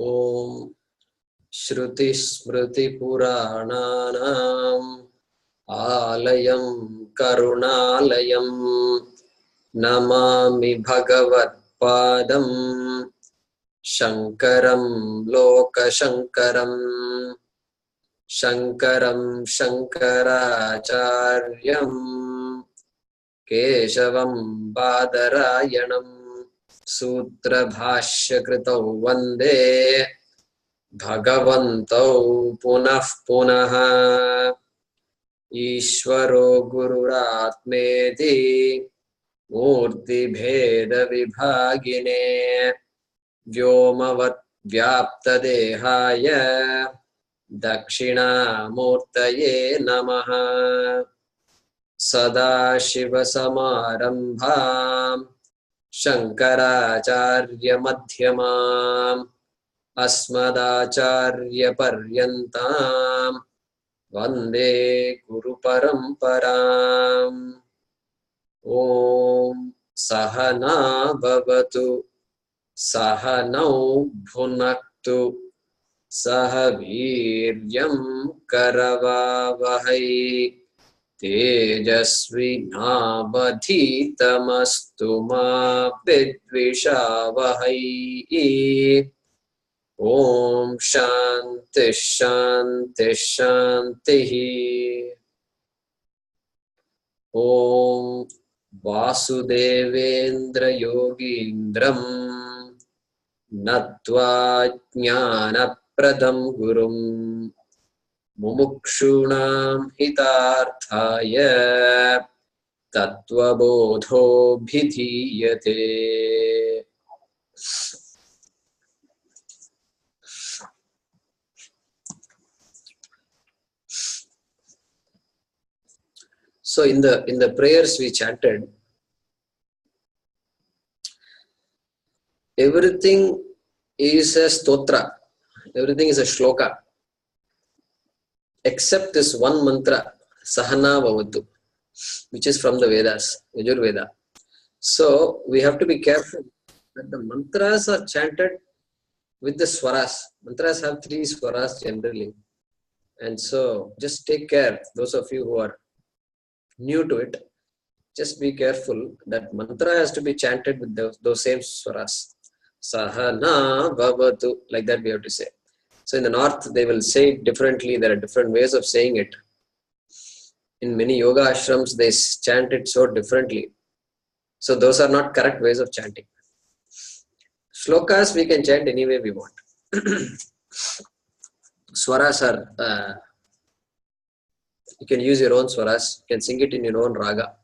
ओम श्रुति स्मृति पुराणानाम् आलयं करुणालयं नमामि भगवत्पादं शंकरं लोकशंकरं शंकरं शंकराचार्यं केशवं बादरायणं सूत्रभाष्यकृतौ वन्दे भगवन्तौ पुनः पुनः ईश्वरो गुरुरात्मेति मूर्तिभेद विभागिने व्योमवत् व्याप्तदेहाय दक्षिणामूर्तये नमः। सदाशिवसमारम्भां शंकराचार्यमध्यमाम् अस्मदाचार्यपर्यन्तां वन्दे गुरुपरम्पराम्। ॐ सहना भवतु सहनौ भुनक्तु सह वीर्यं करवावहै तेजस्विनावधीतमस्तु मा विद्विषावहै। ओम शांति शांति शांति। ओम वासुदेवेन्द्र योगीन्द्रं नत्वा ज्ञानप्रदं गुरुं मुमुक्षूणां हितार्थाय तत्त्वबोधोऽभिधीयते। So in the prayers we chanted, everything is a stotra, everything is a shloka, except this one mantra, Sahana Vavatu, which is from the Vedas, Yajurveda. So we have to be careful that the mantras are chanted with the swaras. Mantras have 3 swaras generally. And so just take care, those of you who are new to it, just be careful that mantra has to be chanted with those same swaras. Sahana Vavatu, like that we have to say. So in the north, they will say it differently. There are different ways of saying it. In many yoga ashrams, they chant it so differently. So those are not correct ways of chanting. Shlokas we can chant any way we want. Swaras are, you can use your own swaras, you can sing it in your own raga,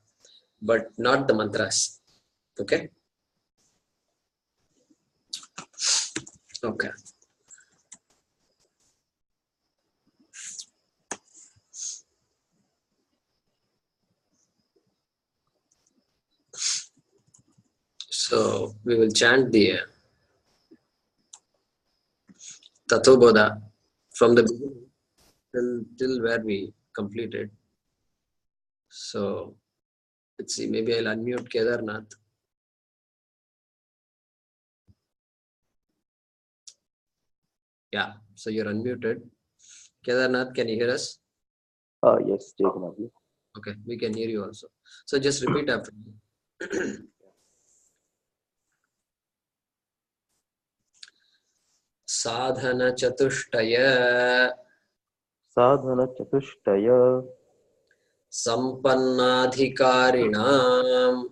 but not the mantras. Okay? Okay. So we will chant the Tattvabodha from the beginning till where we completed. So let's see, maybe I'll unmute Kedarnath. Yeah, so you're unmuted. Kedarnath, can you hear us? Yes, Jagannath. Okay, we can hear you also. So just repeat after me. Sadhana Chatushtaya Sampannadhikarinam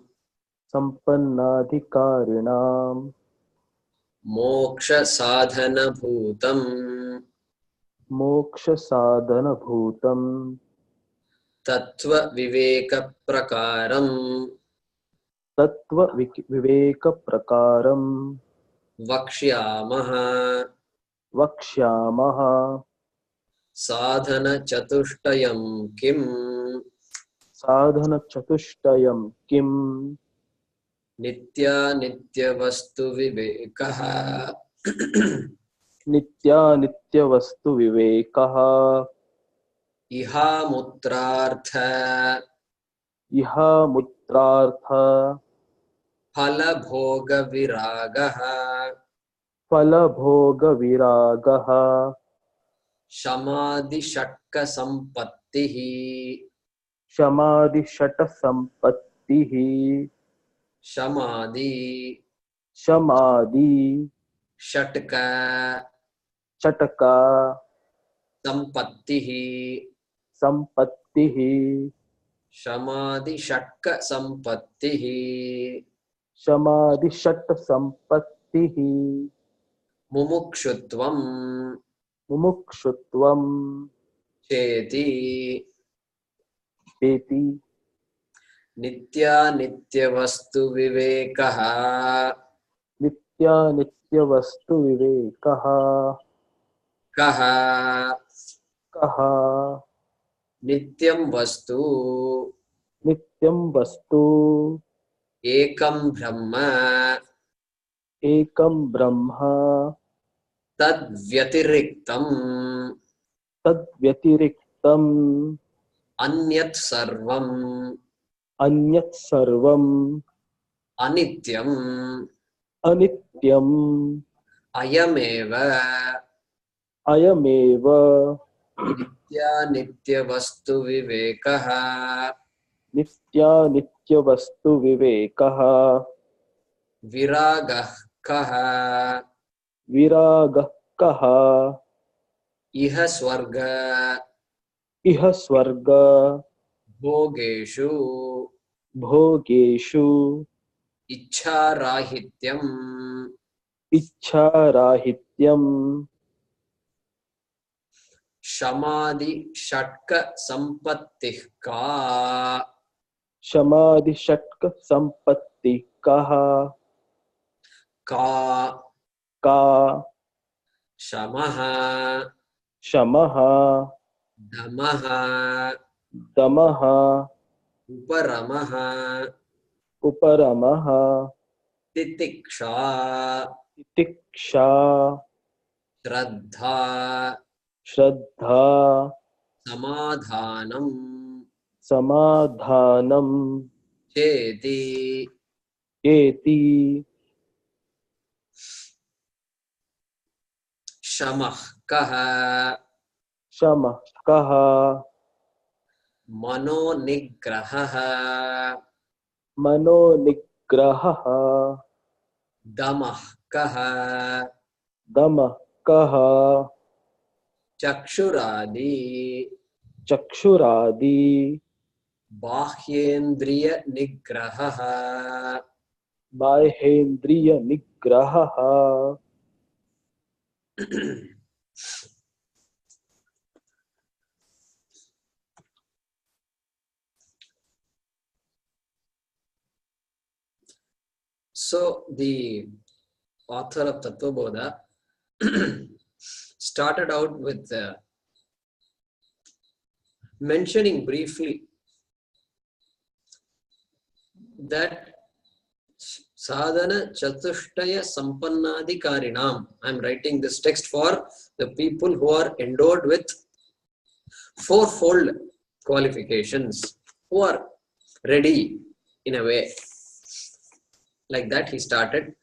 Moksha Sadhana Bhutam Tattva Viveka Prakaram Vakshamaha Sadhana Chatushtayam Kim Nitya Nitya Vastu Vivekaha Nitya Vastu Vivekaha Iha Mutrartha Phala Bhoga Viragaha फलभोगविरागः शमादिषट्कसम्पत्तिः शमादिषट्सम्पत्तिः शमादि शमादि षट्क चटका सम्पत्तिः सम्पत्तिः शमादिषट्कसम्पत्तिः शमादिषट्सम्पत्तिः मुमुक्षुत्वम् मुमुक्षुत्वं चेति चेति नित्यानित्यवस्तुविवेकः नित्यानित्यवस्तुविवेकः कः कः नित्यं वस्तु नित्यं वस्तु एकं ब्रह्म एकं ब्रह्म तद्व्यतिरिक्तम् तद्व्यतिरिक्तम् अन्यत् सर्वम् अन्यत् सर्वम् अनित्यम् अनित्यम् अयमेव अयमेव नित्यानित्यवस्तुविवेकः नित्यानित्यवस्तुविवेकः विरागः कः विरागः कः इह स्वर्ग इह स्वर्ग भोगेषु भोगेषु इच्छाराहित्यम् इच्छाराहित्यम् शमादि षट्क संपत्तिः का शमादिषट्क सम्पत्ति कः का का शमः शमः दमः दमः उपरमः उपरमः तितिक्षा तितिक्षा श्रद्धा श्रद्धा समाधानम् समाधानम् चेति एति शमः कः शमः कः मनोनिग्रहः मनोनिग्रहः दमः कः दमः कः चक्षुरादि चक्षुरादि बाह्येन्द्रिय निग्रहः बाह्येन्द्रिय निग्रहः So the author of Tattvabodha started out with mentioning briefly that sadhana chatushtaya sampannadhikarinam. I am writing this text for the people who are endowed with fourfold qualifications, who are ready in a way. Like that he started.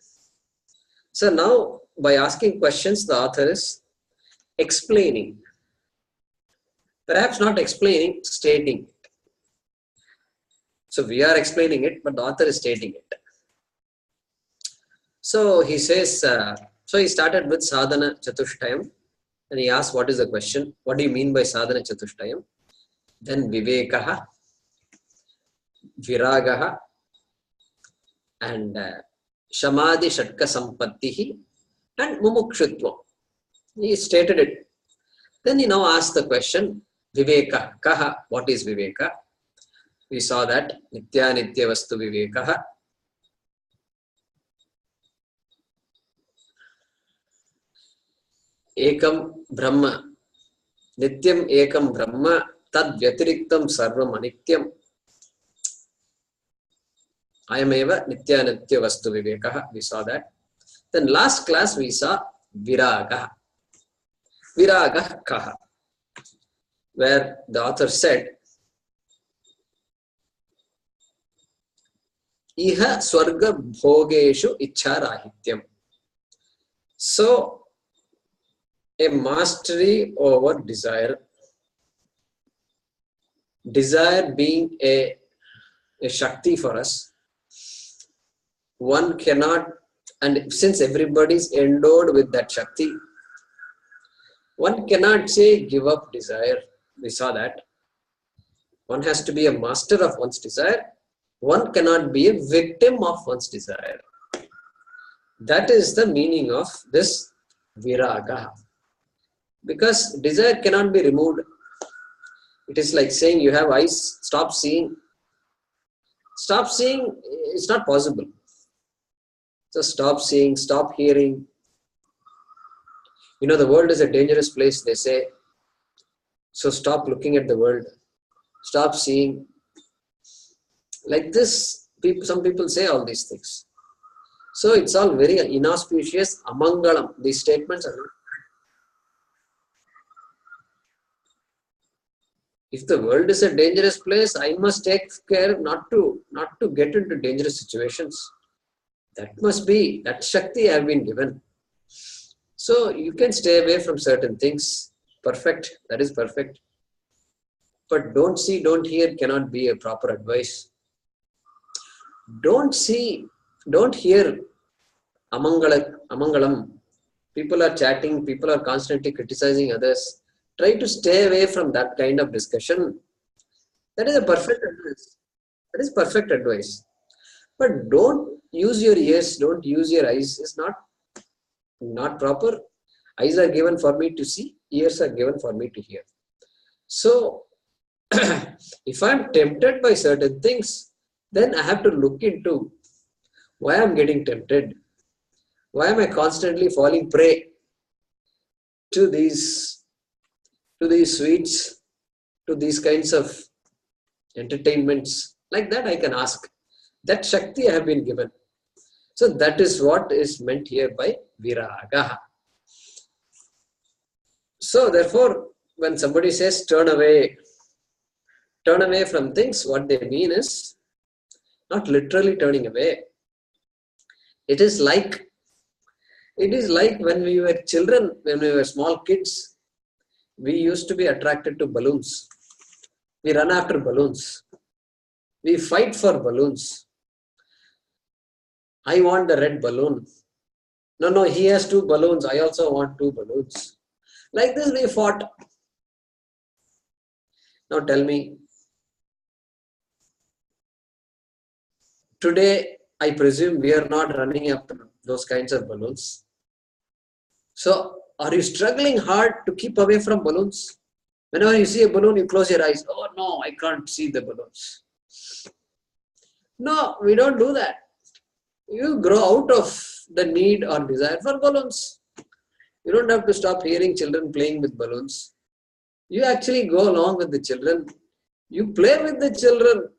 So now by asking questions, the author is explaining. Perhaps not explaining, stating it. So we are explaining it, but the author is stating it. So he says, so he started with sadhana chatushtayam, and he asked, what is the question? What do you mean by sadhana chatushtayam? Then vivekaha, viragaha, and shamadhi shatka sampattihi, and mumukshutva. He stated it. Then he now asked the question, viveka kaha, what is viveka? We saw that nitya nitya vastu vivekaha. Ekam brahma, nityam ekam brahma, tad vyatiriktam sarvam anityam. Ayameva nitya nitya vastu vivekaha. We saw that. Then last class we saw viraga. Viraga kaha, where the author said, Iha swarga bhogeshu ichharahityam. So, a mastery over desire. Desire being a Shakti for us. One cannot, and since everybody is endowed with that Shakti, one cannot say give up desire. We saw that. One has to be a master of one's desire. One cannot be a victim of one's desire. That is the meaning of this viraga. Because desire cannot be removed. It is like saying you have eyes, stop seeing. Stop seeing, it's not possible. So stop seeing, stop hearing. You know, the world is a dangerous place, they say. So stop looking at the world. Stop seeing. Like this, some people say all these things. So it's all very inauspicious, amangalam. These statements are not. If the world is a dangerous place, I must take care not to get into dangerous situations. That must be, that Shakti I have been given. So you can stay away from certain things. Perfect. That is perfect. But don't see, don't hear cannot be a proper advice. Don't see, don't hear amangalam. People are chatting, people are constantly criticizing others. Try to stay away from that kind of discussion. That is a perfect advice. That is perfect advice. But don't use your ears, don't use your eyes. It's not proper. Eyes are given for me to see, ears are given for me to hear. So, if I'm tempted by certain things, then I have to look into why I'm getting tempted. Why am I constantly falling prey to these sweets, to these kinds of entertainments? Like that I can ask. That Shakti I have been given. So that is what is meant here by viraga. So therefore, when somebody says turn away from things, what they mean is not literally turning away. It is like when we were children, when we were small kids, we used to be attracted to balloons. We run after balloons. We fight for balloons. I want the red balloon. No, he has 2 balloons. I also want 2 balloons. Like this we fought. Now tell me, today I presume we are not running after those kinds of balloons. So are you struggling hard to keep away from balloons? Whenever you see a balloon, you close your eyes. Oh no, I can't see the balloons. No, we don't do that. You grow out of the need or desire for balloons. You don't have to stop hearing children playing with balloons. You actually go along with the children. You play with the children.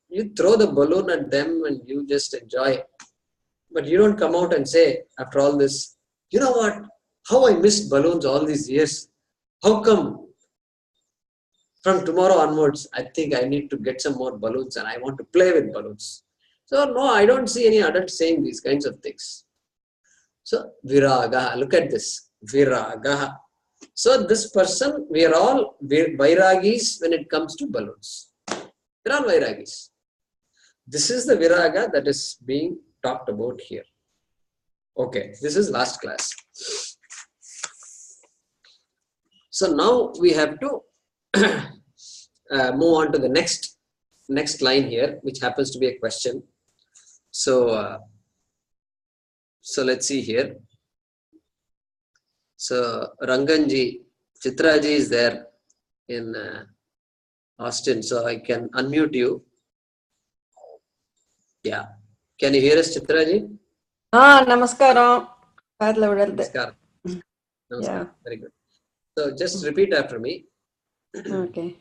You throw the balloon at them and you just enjoy. But you don't come out and say, after all this, you know what? How I missed balloons all these years. How come? From tomorrow onwards, I think I need to get some more balloons and I want to play with balloons. So no, I don't see any adults saying these kinds of things. So viraga, look at this. Viraga. So this person, we are all vairagis when it comes to balloons. They're all vairagis. This is the viraga that is being talked about here. Okay, this is last class. So now we have to move on to the next line here, which happens to be a question. So, so let's see here. So Ranganji, Chitraji is there in Austin, so I can unmute you. Yeah. Can you hear us, Chitraji? Namaskaram. Namaskar. Namaskar. Yeah. Very good. So just repeat after me. Okay.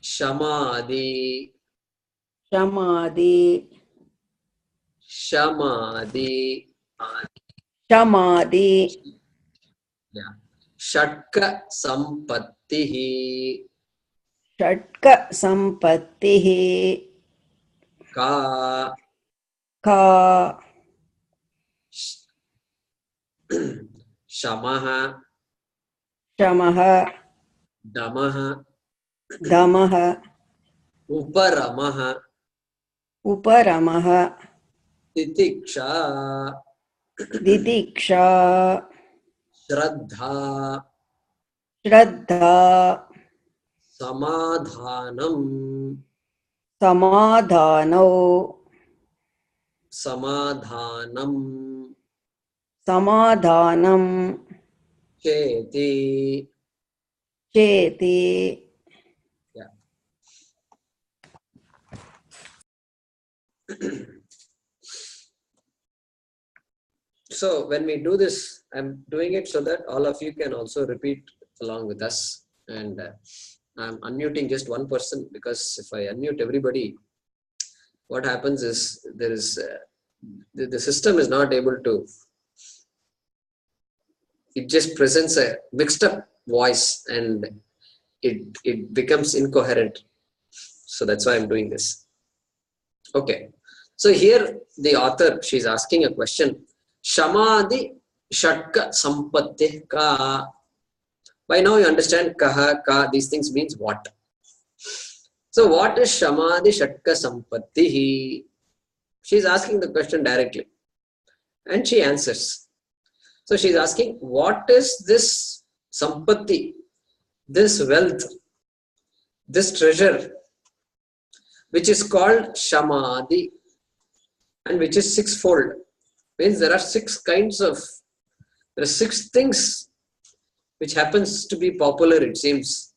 Shamadi. Shamadi. Shamadi. Shamadi. Yeah. Shatka sampattihi. Shatka sampattihi. Ka. Ka. Shamaha, Shamaha, Damaha, Damaha, Uparamaha, Uparamaha, Titiksha, Didiksha, Shraddha, Shraddha, Samadhanam, Samadhano, Samadhanam, Samadhanam, Cheti. Cheti. Yeah. So when we do this, I'm doing it so that all of you can also repeat along with us. And I'm unmuting just one person, because if I unmute everybody, what happens is there is the system is not able to. It just presents a mixed up voice and it becomes incoherent. So that's why I'm doing this. Okay. So here the author, she's asking a question. Shamadi Shatka Sampatti Ka. By now you understand Kaha, Ka, these things means what. So what is Shamadi Shatka Sampatti? She's asking the question directly. And she answers. So she's asking, what is this Sampatti, this wealth, this treasure, which is called Shamadi, and which is sixfold? Means there are there are six things which happens to be popular, it seems,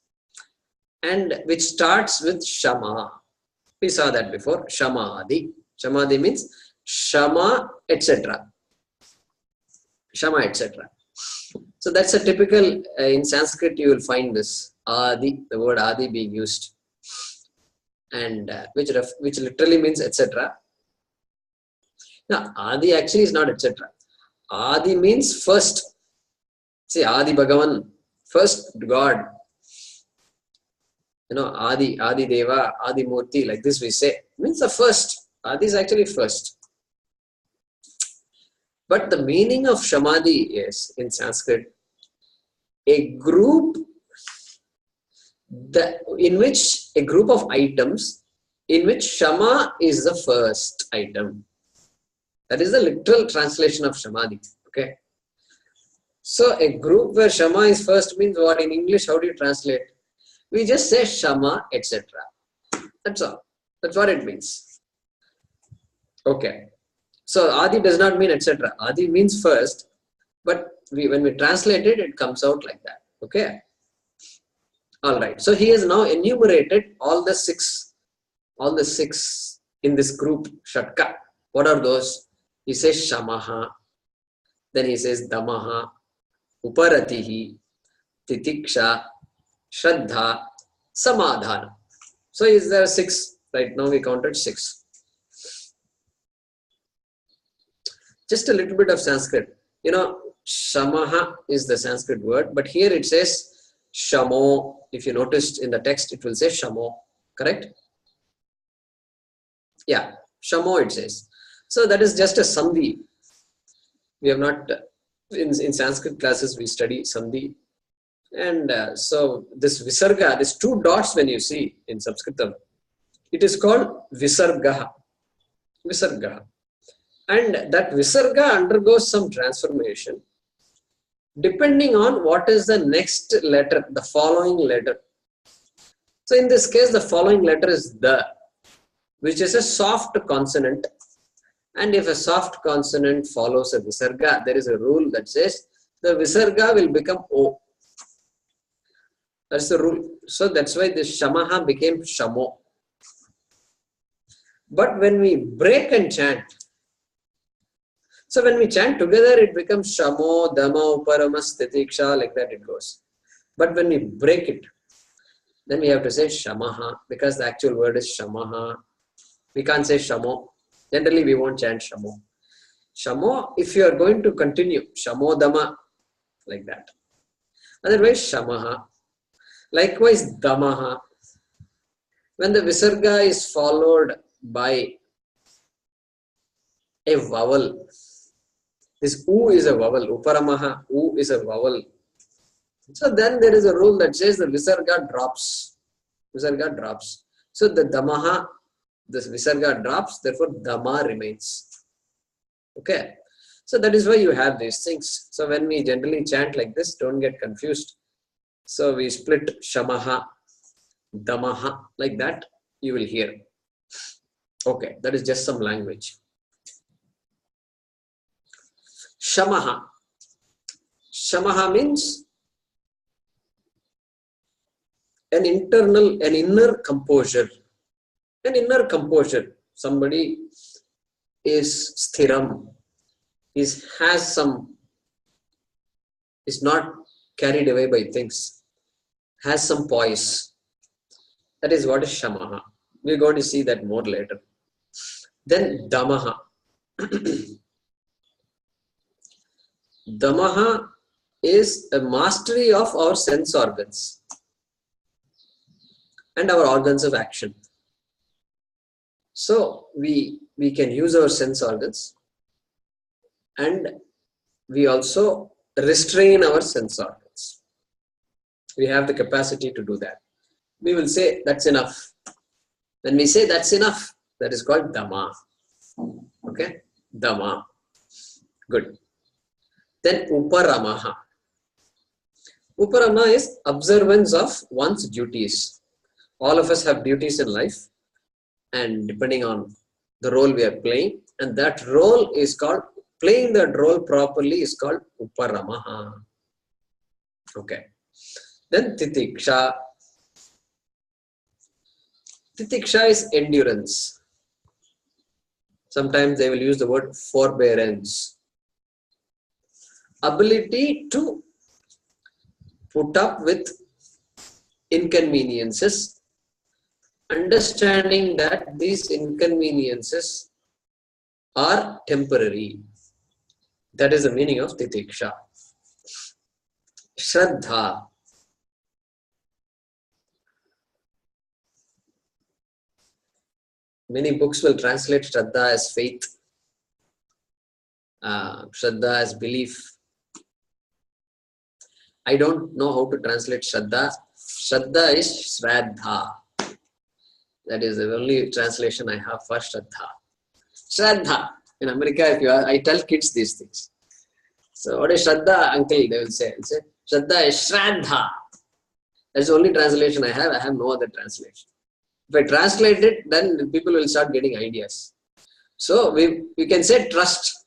and which starts with Shama. We saw that before, Shamadi. Shamadi means Shama, etc. Shama, etc. So that's a typical, in Sanskrit you will find this Adi, the word Adi being used, and which literally means etc. Now Adi actually is not etc. Adi means first. See, Adi Bhagavan, first God. You know, Adi Deva, Adi Murti, like this we say. It means the first. Adi is actually first. But the meaning of Shamadhi is, in Sanskrit, a group in which a group of items in which Shama is the first item. That is the literal translation of Shamadhi. Okay. So a group where Shama is first means what in English? How do you translate? We just say Shama, etc. That's all. That's what it means. Okay. So Adi does not mean etc. Adi means first, but when we translate it, it comes out like that. Okay. All right. So he has now enumerated all the six in this group Shatka. What are those? He says Shamaha. Then he says Damaha, Uparatihi, Titiksha, Shraddha, Samadhana. So is there six? Right now we counted six. Just a little bit of Sanskrit. You know, Shamaha is the Sanskrit word, but here it says Shamo. If you noticed in the text, it will say Shamo. Correct? Yeah, Shamo it says. So that is just a Sandhi. We have not, in Sanskrit classes, we study Sandhi. And so this Visarga, these two dots when you see in Sanskritam, it is called Visarga. Visarga. And that Visarga undergoes some transformation depending on what is the next letter, the following letter. So in this case, the following letter is the, which is a soft consonant. And if a soft consonant follows a Visarga, there is a rule that says the Visarga will become O. That's the rule. So that's why this Shamaha became Shamo. But when we break and chant, so when we chant together, it becomes Shamo, Dama, Uparamas, Titiksha, like that it goes. But when we break it, then we have to say Shamaha, because the actual word is Shamaha. We can't say Shamo. Generally, we won't chant Shamo. Shamo, if you are going to continue, Shamo Dama, like that. Otherwise, Shamaha. Likewise, Damaha. When the Visarga is followed by a vowel, This U is a vowel. Uparamaha, U is a vowel. So then there is a rule that says the visarga drops. Visarga drops. So the damaha, this visarga drops, therefore dama remains. Okay. So that is why you have these things. So when we generally chant like this, don't get confused. So we split shamaha, damaha, like that you will hear. Okay, that is just some language. Shamaha. Shamaha means an inner composure. An inner composure. Somebody is sthiram, is not carried away by things, has some poise. That is what is shamaha. We're going to see that more later. Then damaha. Damaha is a mastery of our sense organs and our organs of action. So we can use our sense organs and we also restrain our sense organs. We have the capacity to do that. We will say that's enough. When we say that's enough, that is called dhamma. Okay? Dhamma. Good. Then uparamaha. Uparama is observance of one's duties. All of us have duties in life, and depending on the role we are playing, and that role is called, playing that role properly is called uparamaha. Okay. Then titiksha. Titiksha is endurance. Sometimes they will use the word forbearance. Ability to put up with inconveniences, understanding that these inconveniences are temporary. That is the meaning of titiksha. Shraddha. Many books will translate Shraddha as faith, Shraddha as belief. I don't know how to translate Shraddha. Shraddha is Shraddha. That is the only translation I have for Shraddha. Shraddha. In America, I tell kids these things. So what is Shraddha, uncle? They will say Shraddha is Shraddha. That's the only translation I have. I have no other translation. If I translate it, then people will start getting ideas. So we can say trust.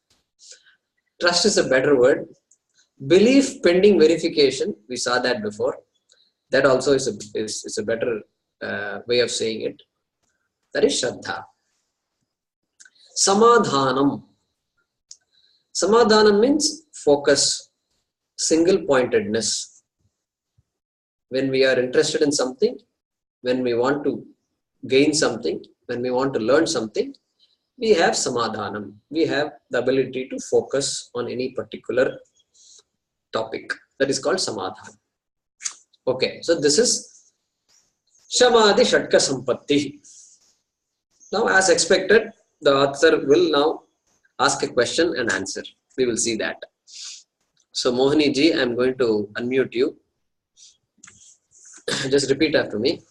Trust is a better word. Belief pending verification. We saw that before. That also is a better way of saying it. That is Shraddha. Samadhanam. Samadhanam means focus, single-pointedness. When we are interested in something, when we want to gain something, when we want to learn something, we have samadhanam. We have the ability to focus on any particular topic. That is called samadhanam. Okay, so this is Shamadhi Shatka Sampatti. Now, as expected, the author will now ask a question and answer. We will see that. So, Mohini ji, I am going to unmute you. Just repeat after me.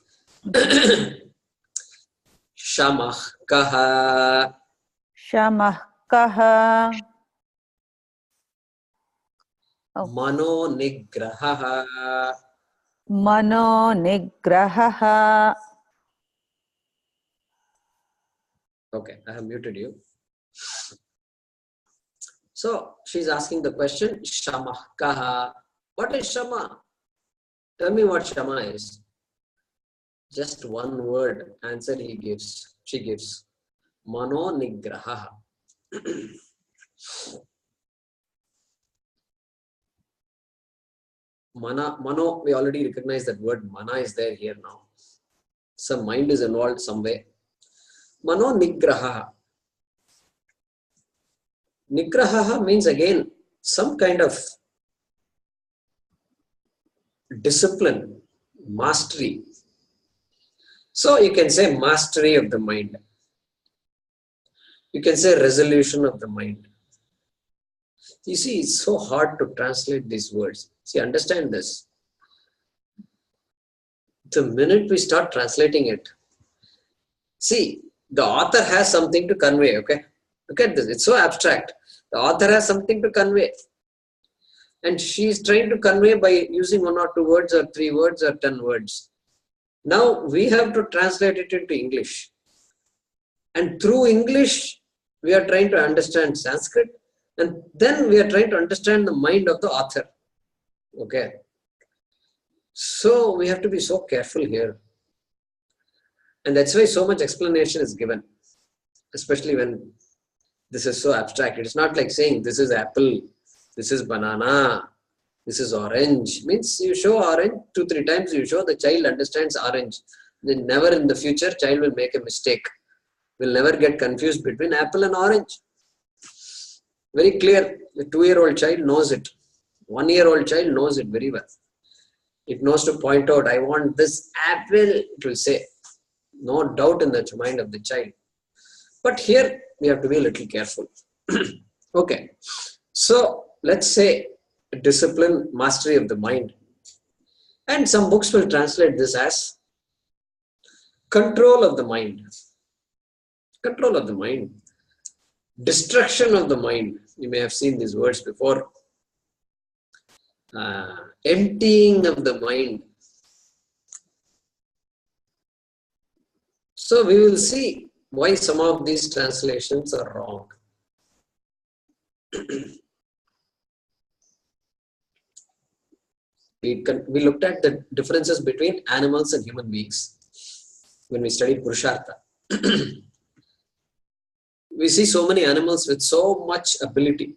Shamah kaha. Shamah kaha. Mano nigraha. Mano nigraha. Okay, I have muted you. So she's asking the question, Shamah kaha. What is Shama? Tell me what Shama is. Just one word answer she gives. Mano nigraha. Mano, we already recognize that word. Mana is there here now. Some mind is involved some way. Mano nigraha. Nigraha means again some kind of discipline, mastery. So you can say mastery of the mind. You can say resolution of the mind. You see, it's so hard to translate these words. See, understand this. The minute we start translating it, see, the author has something to convey, okay? Look at this, it's so abstract. The author has something to convey. And she's trying to convey by using 1 or 2 words or 3 words or 10 words. Now we have to translate it into English. And through English, we are trying to understand Sanskrit. And then we are trying to understand the mind of the author. Okay. So we have to be so careful here. And that's why so much explanation is given. Especially when this is so abstract. It's not like saying this is apple, this is banana, this is orange. Means you show orange 2-3 times, you show the child understands orange. Then never in the future child will make a mistake. Will never get confused between apple and orange. Very clear. The 2-year-old child knows it. 1-year-old child knows it very well. It knows to point out, I want this apple, it will say. No doubt in the mind of the child. But here we have to be a little careful. Okay. So let's say discipline, mastery of the mind. And some books will translate this as control of the mind. Control of the mind. Destruction of the mind. You may have seen these words before. Emptying of the mind. So we will see why some of these translations are wrong. We looked at the differences between animals and human beings when we studied Purushartha. We see so many animals with so much ability.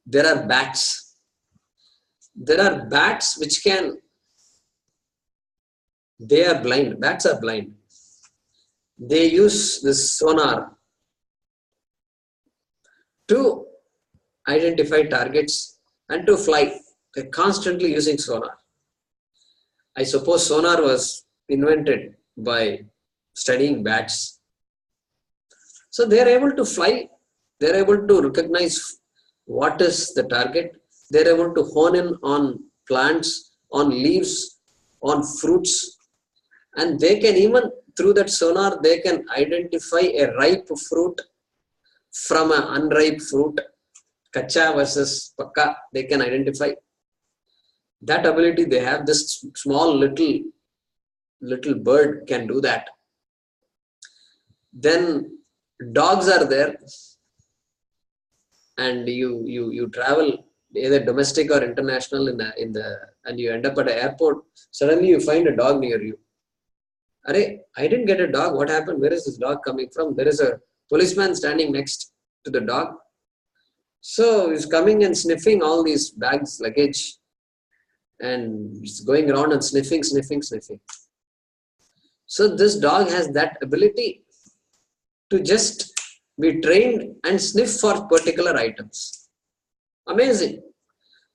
There are bats. There are bats which can, they are blind. Bats are blind. They use this sonar to identify targets and to fly. They're constantly using sonar. I suppose sonar was invented by studying bats. So they are able to fly. They are able to recognize what is the target. They are able to hone in on plants, on leaves, on fruits. And they can even, through that sonar, they can identify a ripe fruit from an unripe fruit. Kacha versus pakka, they can identify. That ability they have. This small little bird can do that. Then dogs are there, and you travel either domestic or international and you end up at an airport. Suddenly you find a dog near you. Arey, I didn't get a dog. What happened? Where is this dog coming from? There is a policeman standing next to the dog. So he's coming and sniffing all these bags, luggage, and he's going around and sniffing. So this dog has that ability to just be trained and sniff for particular items. Amazing.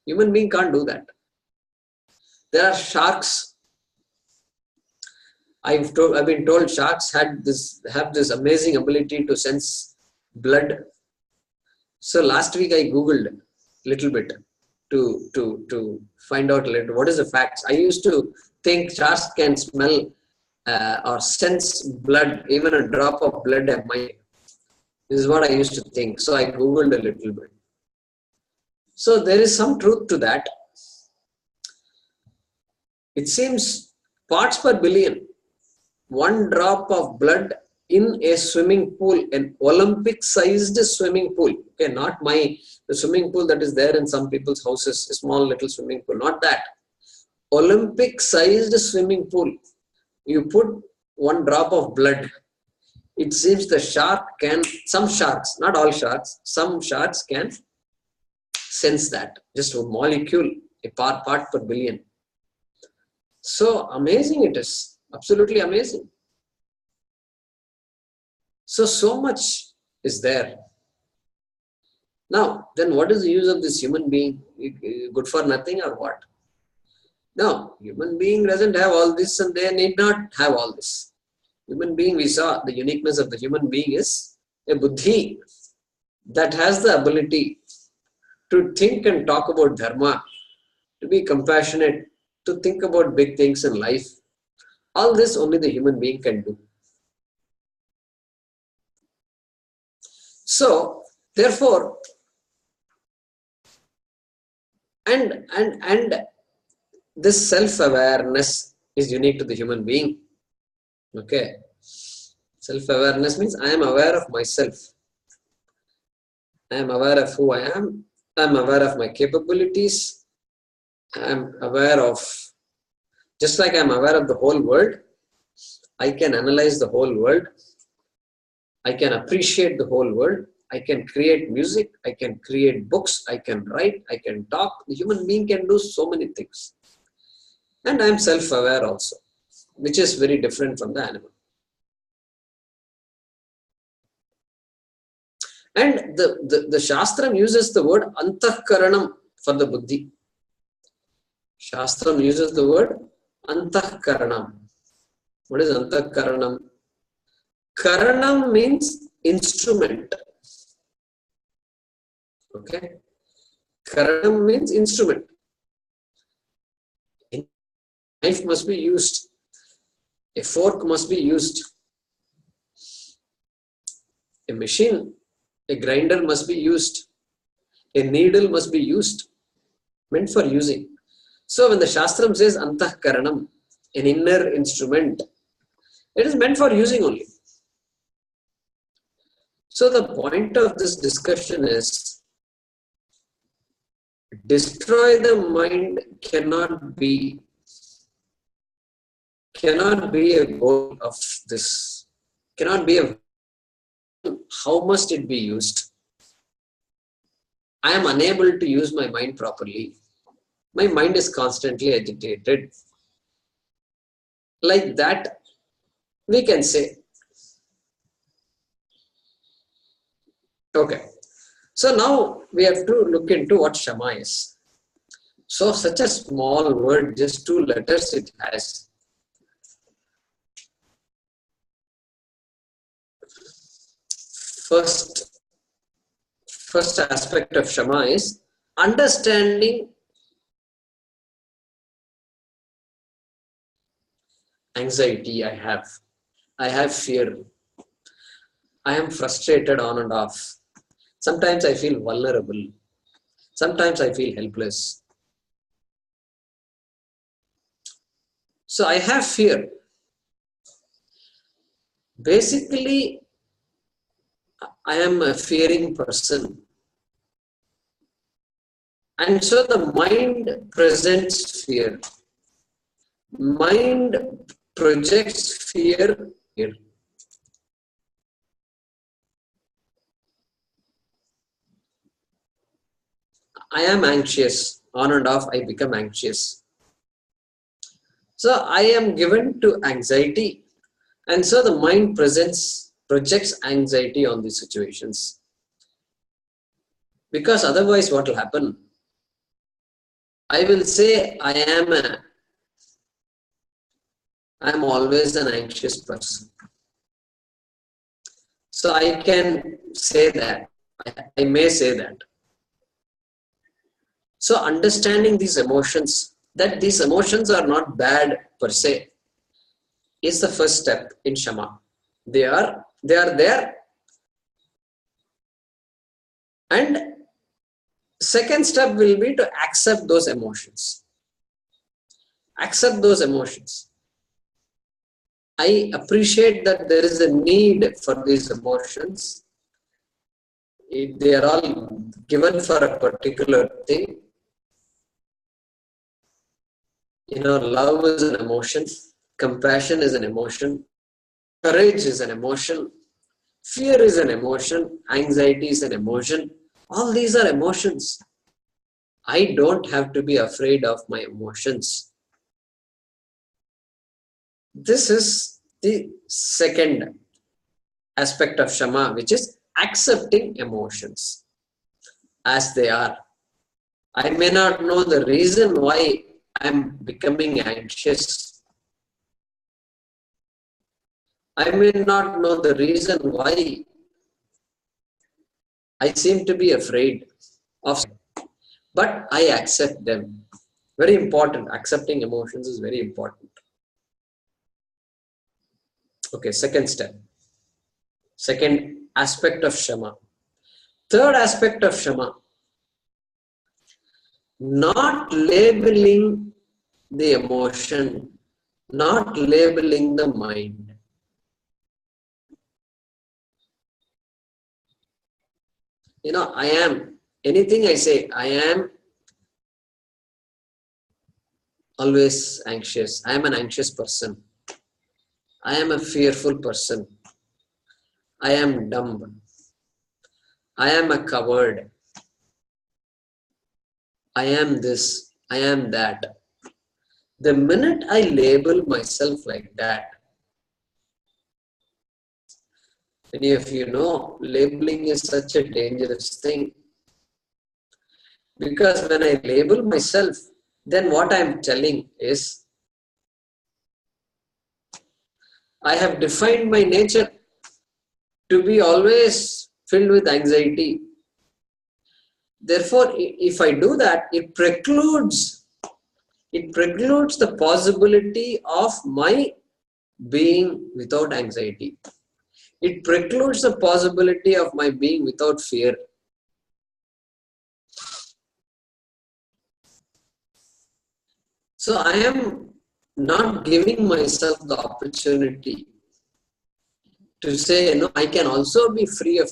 Human being can't do that. There are sharks. I've been told sharks have this amazing ability to sense blood. So last week I googled a little bit to find out a little what is the facts. I used to think sharks can smell or sense blood, even a drop of blood at my. This is what I used to think. So I googled a little bit. So there is some truth to that. It seems parts per billion. 1 drop of blood in a swimming pool, an Olympic-sized swimming pool. Okay, not the swimming pool that is there in some people's houses, a small little swimming pool. Not that. Olympic-sized swimming pool. You put 1 drop of blood. It seems the shark can, some sharks, not all sharks, some sharks can sense that. Just a molecule, a part per billion. So amazing it is. Absolutely amazing. So much is there. Now, then what is the use of this human being? Good for nothing or what? No, human being doesn't have all this and they need not have all this. Human being, we saw the uniqueness of the human being is a buddhi. that has the ability to think and talk about dharma, to be compassionate, to think about big things in life. All this only the human being can do. So, therefore, and this self-awareness is unique to the human being. Okay. Self-awareness means I am aware of myself. I am aware of who I am. I am aware of my capabilities. I am aware of, just like I am aware of the whole world, I can analyze the whole world. I can appreciate the whole world. I can create music. I can create books. I can write. I can talk. The human being can do so many things. And I am self-aware also, which is very different from the animal. And the Shastram uses the word antahkaranam for the buddhi. Shastram uses the word antahkaranam. What is antahkaranam? Karanam means instrument. Okay. Karanam means instrument. A knife must be used. A fork must be used. A machine, a grinder must be used. A needle must be used. Meant for using. So when the Shastram says antahkaranam, an inner instrument, it is meant for using only. So the point of this discussion is, destroy the mind cannot be a goal of this. Cannot be a, how must it be used? I am unable to use my mind properly. My mind is constantly agitated. Like that, we can say. Okay. So now we have to look into what shama is. So such a small word, just 2 letters it has. First aspect of shama is understanding anxiety I have. I have fear. I am frustrated on and off. Sometimes I feel vulnerable. Sometimes I feel helpless. So I have fear. Basically, I am a fearing person. And so the mind presents fear. Mind projects fear here. I am anxious. On and off, I become anxious. So I am given to anxiety. And so the mind projects anxiety on these situations. Because otherwise what will happen? I will say I am always an anxious person. So I can say that. I may say that. So understanding these emotions, that these emotions are not bad per se, is the first step in shama. They are there. And second step will be to accept those emotions. Accept those emotions. I appreciate that there is a need for these emotions. They are all given for a particular thing. Love is an emotion. Compassion is an emotion. Courage is an emotion. Fear is an emotion. Anxiety is an emotion. All these are emotions. I don't have to be afraid of my emotions. This is the second aspect of shama, which is accepting emotions as they are. I may not know the reason why I'm becoming anxious. I may not know the reason why I seem to be afraid of, but I accept them. Very important. Accepting emotions is very important. Okay, second step. Second aspect of shama. Third aspect of shama. Not labeling the emotion, not labeling the mind. I am, anything I say, I am always anxious. I am an anxious person. I am a fearful person. I am dumb. I am a coward. I am this. I am that. The minute I label myself like that, many of you know, labeling is such a dangerous thing. Because when I label myself, then what I am telling is, I have defined my nature to be always filled with anxiety. Therefore, if I do that, it precludes the possibility of my being without anxiety. It precludes the possibility of my being without fear. So I am not giving myself the opportunity to say, no, I can also be free of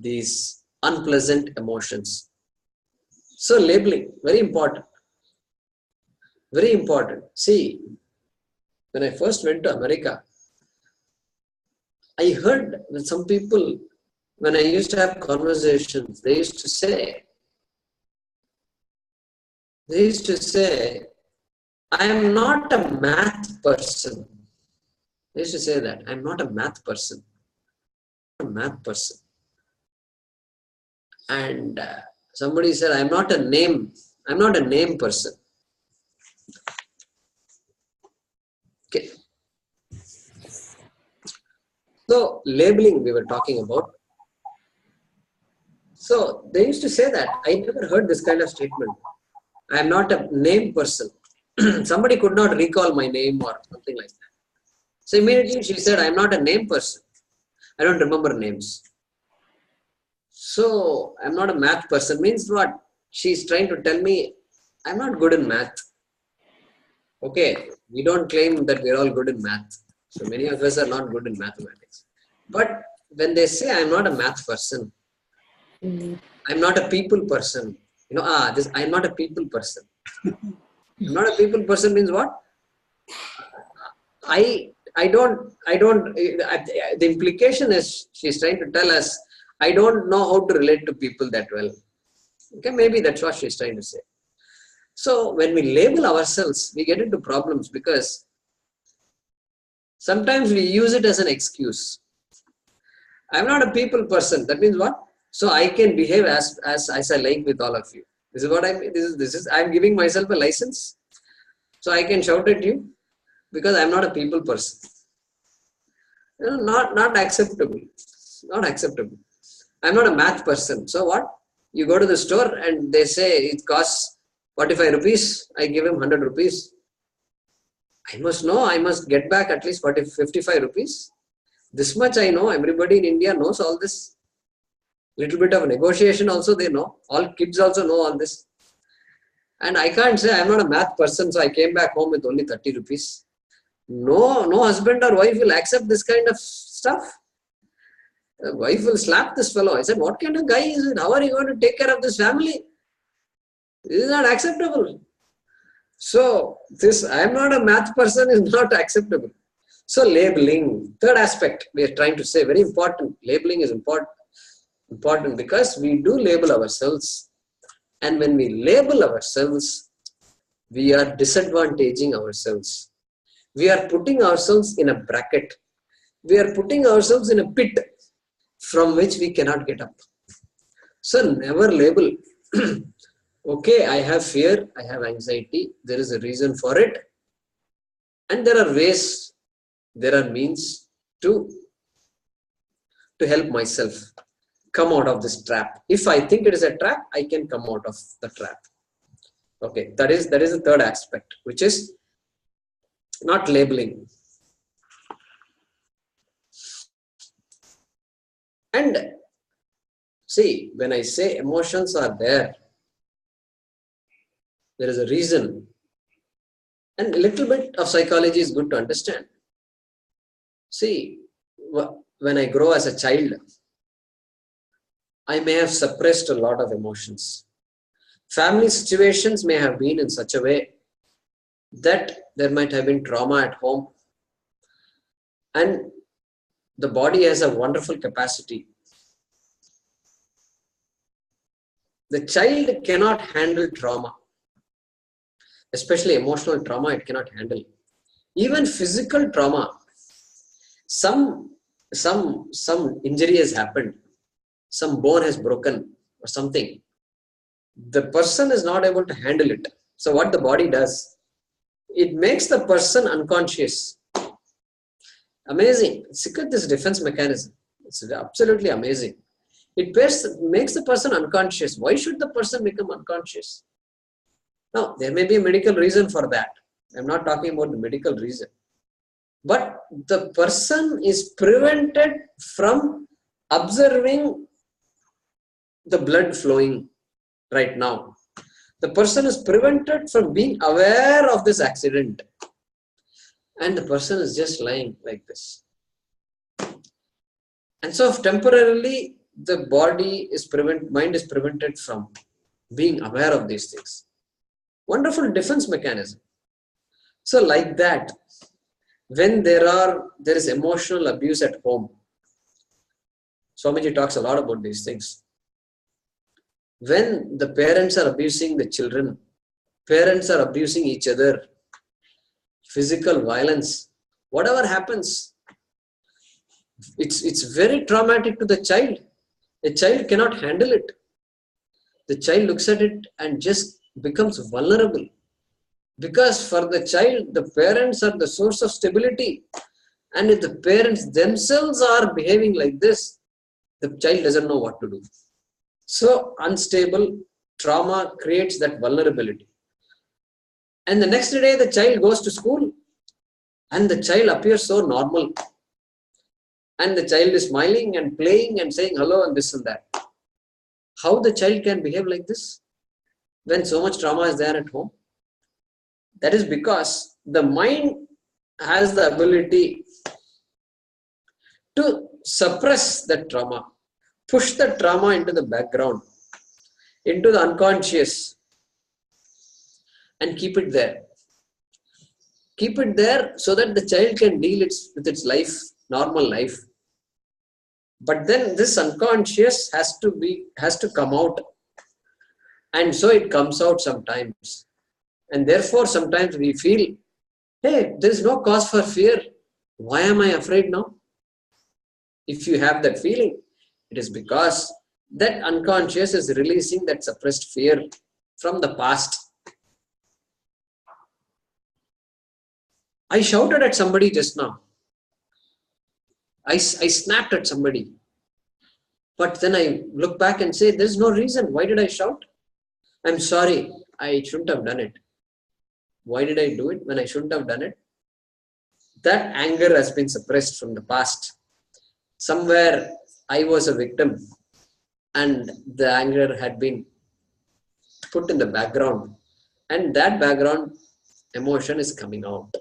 these unpleasant emotions. So labeling, very important. Very important. See, when I first went to America, I heard that some people, when I used to have conversations, they used to say, I am not a math person. They used to say that, I am not a math person. And somebody said, I am not a name person. Okay. So labeling we were talking about. So they used to say that. I never heard this kind of statement. I am not a name person. Somebody could not recall my name or something like that. So immediately she said, I am not a name person. I don't remember names. So I am not a math person means what? She's trying to tell me I am not good in math. Okay, we don't claim that we are all good in math. So many of us are not good in mathematics. But when they say I am not a math person, I am not a people person. I am not a people person. I'm not a people person means what? The implication is she's trying to tell us, I don't know how to relate to people that well. Okay, maybe that's what she's trying to say. So when we label ourselves, we get into problems because sometimes we use it as an excuse. I'm not a people person. That means what? So I can behave as I like with all of you. This is what I mean. This is I'm giving myself a license. So I can shout at you because I'm not a people person. Not acceptable. Not acceptable. I'm not a math person. So what? You go to the store and they say it costs 45 rupees. I give him 100 rupees. I must know. I must get back at least 55 rupees. This much I know. Everybody in India knows all this. Little bit of negotiation also they know. All kids also know all this. And I can't say I'm not a math person, so I came back home with only 30 rupees. No husband or wife will accept this kind of stuff. The wife will slap this fellow. I said, what kind of guy is it? How are you going to take care of this family? This is not acceptable. So this I am not a math person is not acceptable. So labeling, third aspect we are trying to say, very important. Labeling is important because we do label ourselves. And when we label ourselves, we are disadvantaging ourselves. We are putting ourselves in a bracket. We are putting ourselves in a pit from which we cannot get up. So never label. Okay, I have fear, I have anxiety. There is a reason for it. And there are ways, there are means to help myself. come out of this trap. If I think it is a trap, I can come out of the trap. Okay, that is the third aspect, which is not labeling. And see, when I say emotions are there is a reason. And a little bit of psychology is good to understand. See, when I grow as a child, I may have suppressed a lot of emotions. Family situations may have been in such a way that there might have been trauma at home. And the body has a wonderful capacity. The child cannot handle trauma, especially emotional trauma, it cannot handle. Even physical trauma, some injury has happened, some bone has broken or something. The person is not able to handle it. So what the body does, it makes the person unconscious. Amazing. Look at this defense mechanism. It's absolutely amazing. It makes the person unconscious. Why should the person become unconscious? Now, there may be a medical reason for that. I'm not talking about the medical reason. But the person is prevented from observing the blood flowing right now. The person is prevented from being aware of this accident. And the person is just lying like this. And so temporarily, the mind is prevented from being aware of these things. Wonderful defense mechanism. So like that, when there is emotional abuse at home, Swamiji talks a lot about these things. When the parents are abusing the children, parents are abusing each other, physical violence, whatever happens, it's very traumatic to the child. A child cannot handle it. The child looks at it and just becomes vulnerable. Because for the child, the parents are the source of stability. And if the parents themselves are behaving like this, the child doesn't know what to do. So unstable trauma creates that vulnerability. And the next day, the child goes to school and the child appears so normal. And the child is smiling and playing and saying hello and this and that. How the child can behave like this when so much trauma is there at home? That is because the mind has the ability to suppress that trauma, push the trauma into the background, into the unconscious, and keep it there. Keep it there so that the child can deal with its life, normal life. But then this unconscious has to come out. And so it comes out sometimes. And therefore, sometimes we feel, hey, there is no cause for fear. Why am I afraid now? If you have that feeling, it is because that unconscious is releasing that suppressed fear from the past. I shouted at somebody just now. I snapped at somebody. But then I look back and say, there's no reason. Why did I shout? I'm sorry. I shouldn't have done it. Why did I do it when I shouldn't have done it? That anger has been suppressed from the past. Somewhere I was a victim and the anger had been put in the background. And that background emotion is coming out.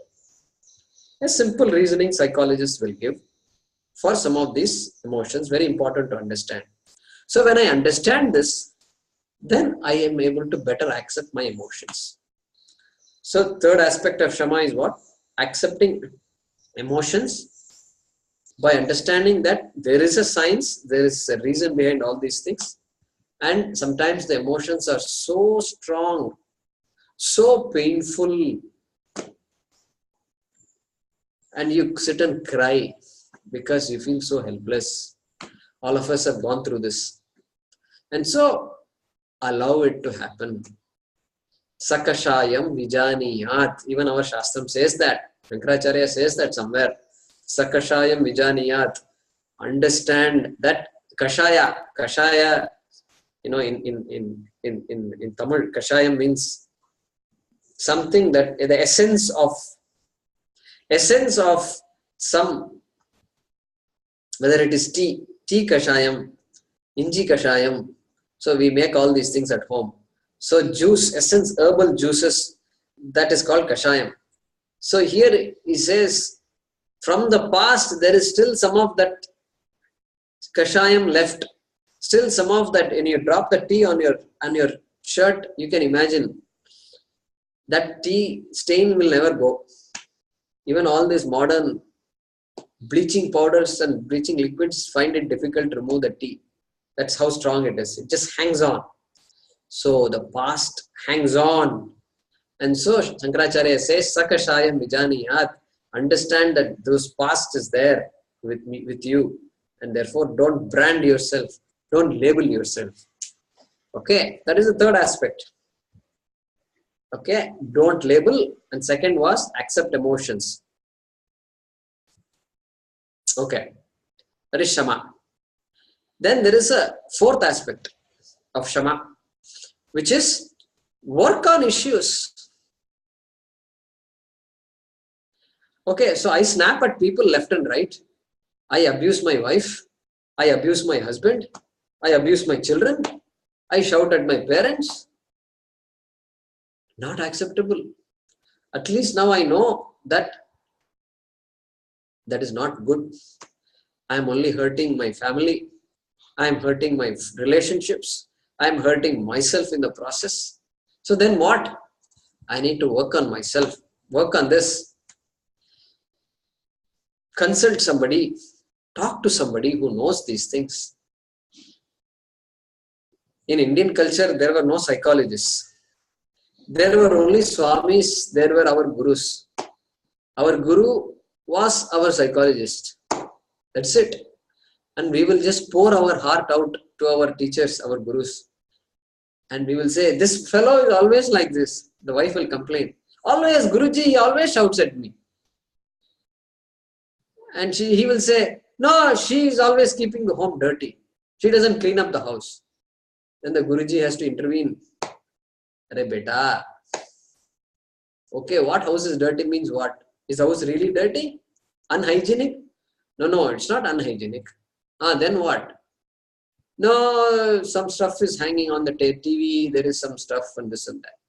A simple reasoning psychologists will give for some of these emotions, very important to understand. So when I understand this, then I am able to better accept my emotions. So third aspect of shama is what? Accepting emotions by understanding that there is a science, there is a reason behind all these things. And sometimes the emotions are so strong, so painful, and you sit and cry because you feel so helpless. All of us have gone through this. And so, allow it to happen. Sakashayam vijaniyat. Even our Shastram says that. Shankaracharya says that somewhere. Sakashayam vijaniyat. Understand that kashaya, in Tamil, kashayam means something that the essence of some, whether it is tea kashayam, inji kashayam. So we make all these things at home. So juice, essence, herbal juices, that is called kashayam. So here he says, from the past there is still some of that kashayam left. Still some of that, when you drop the tea on your shirt, you can imagine that tea stain will never go. Even all these modern bleaching powders and bleaching liquids find it difficult to remove the tea. That's how strong it is. It just hangs on. So the past hangs on. And so Shankaracharya says, Sakashayam Vijaniyat. Understand that those past is there with me, with you. And therefore don't brand yourself. Don't label yourself. Okay, that is the third aspect. Okay, don't label. And second was accept emotions. Okay, that is shama. Then there is a fourth aspect of shama, which is work on issues. Okay, so I snap at people left and right. I abuse my wife. I abuse my husband. I abuse my children. I shout at my parents. Not acceptable. At least now I know that that is not good. I am only hurting my family. I am hurting my relationships. I am hurting myself in the process. So then what? I need to work on myself. Work on this. Consult somebody. Talk to somebody who knows these things. In Indian culture, there were no psychologists. There were only swamis. There were our gurus. Our guru was our psychologist. That's it. And we will just pour our heart out to our teachers, our gurus. And we will say, this fellow is always like this. The wife will complain. Always, Guruji, he always shouts at me. And he will say, no, she is always keeping the home dirty. She doesn't clean up the house. Then the Guruji has to intervene. Arey beta. Okay, what house is dirty means what? Is house really dirty? Unhygienic? No, it's not unhygienic. Then what? No, some stuff is hanging on the TV. There is some stuff and this and that.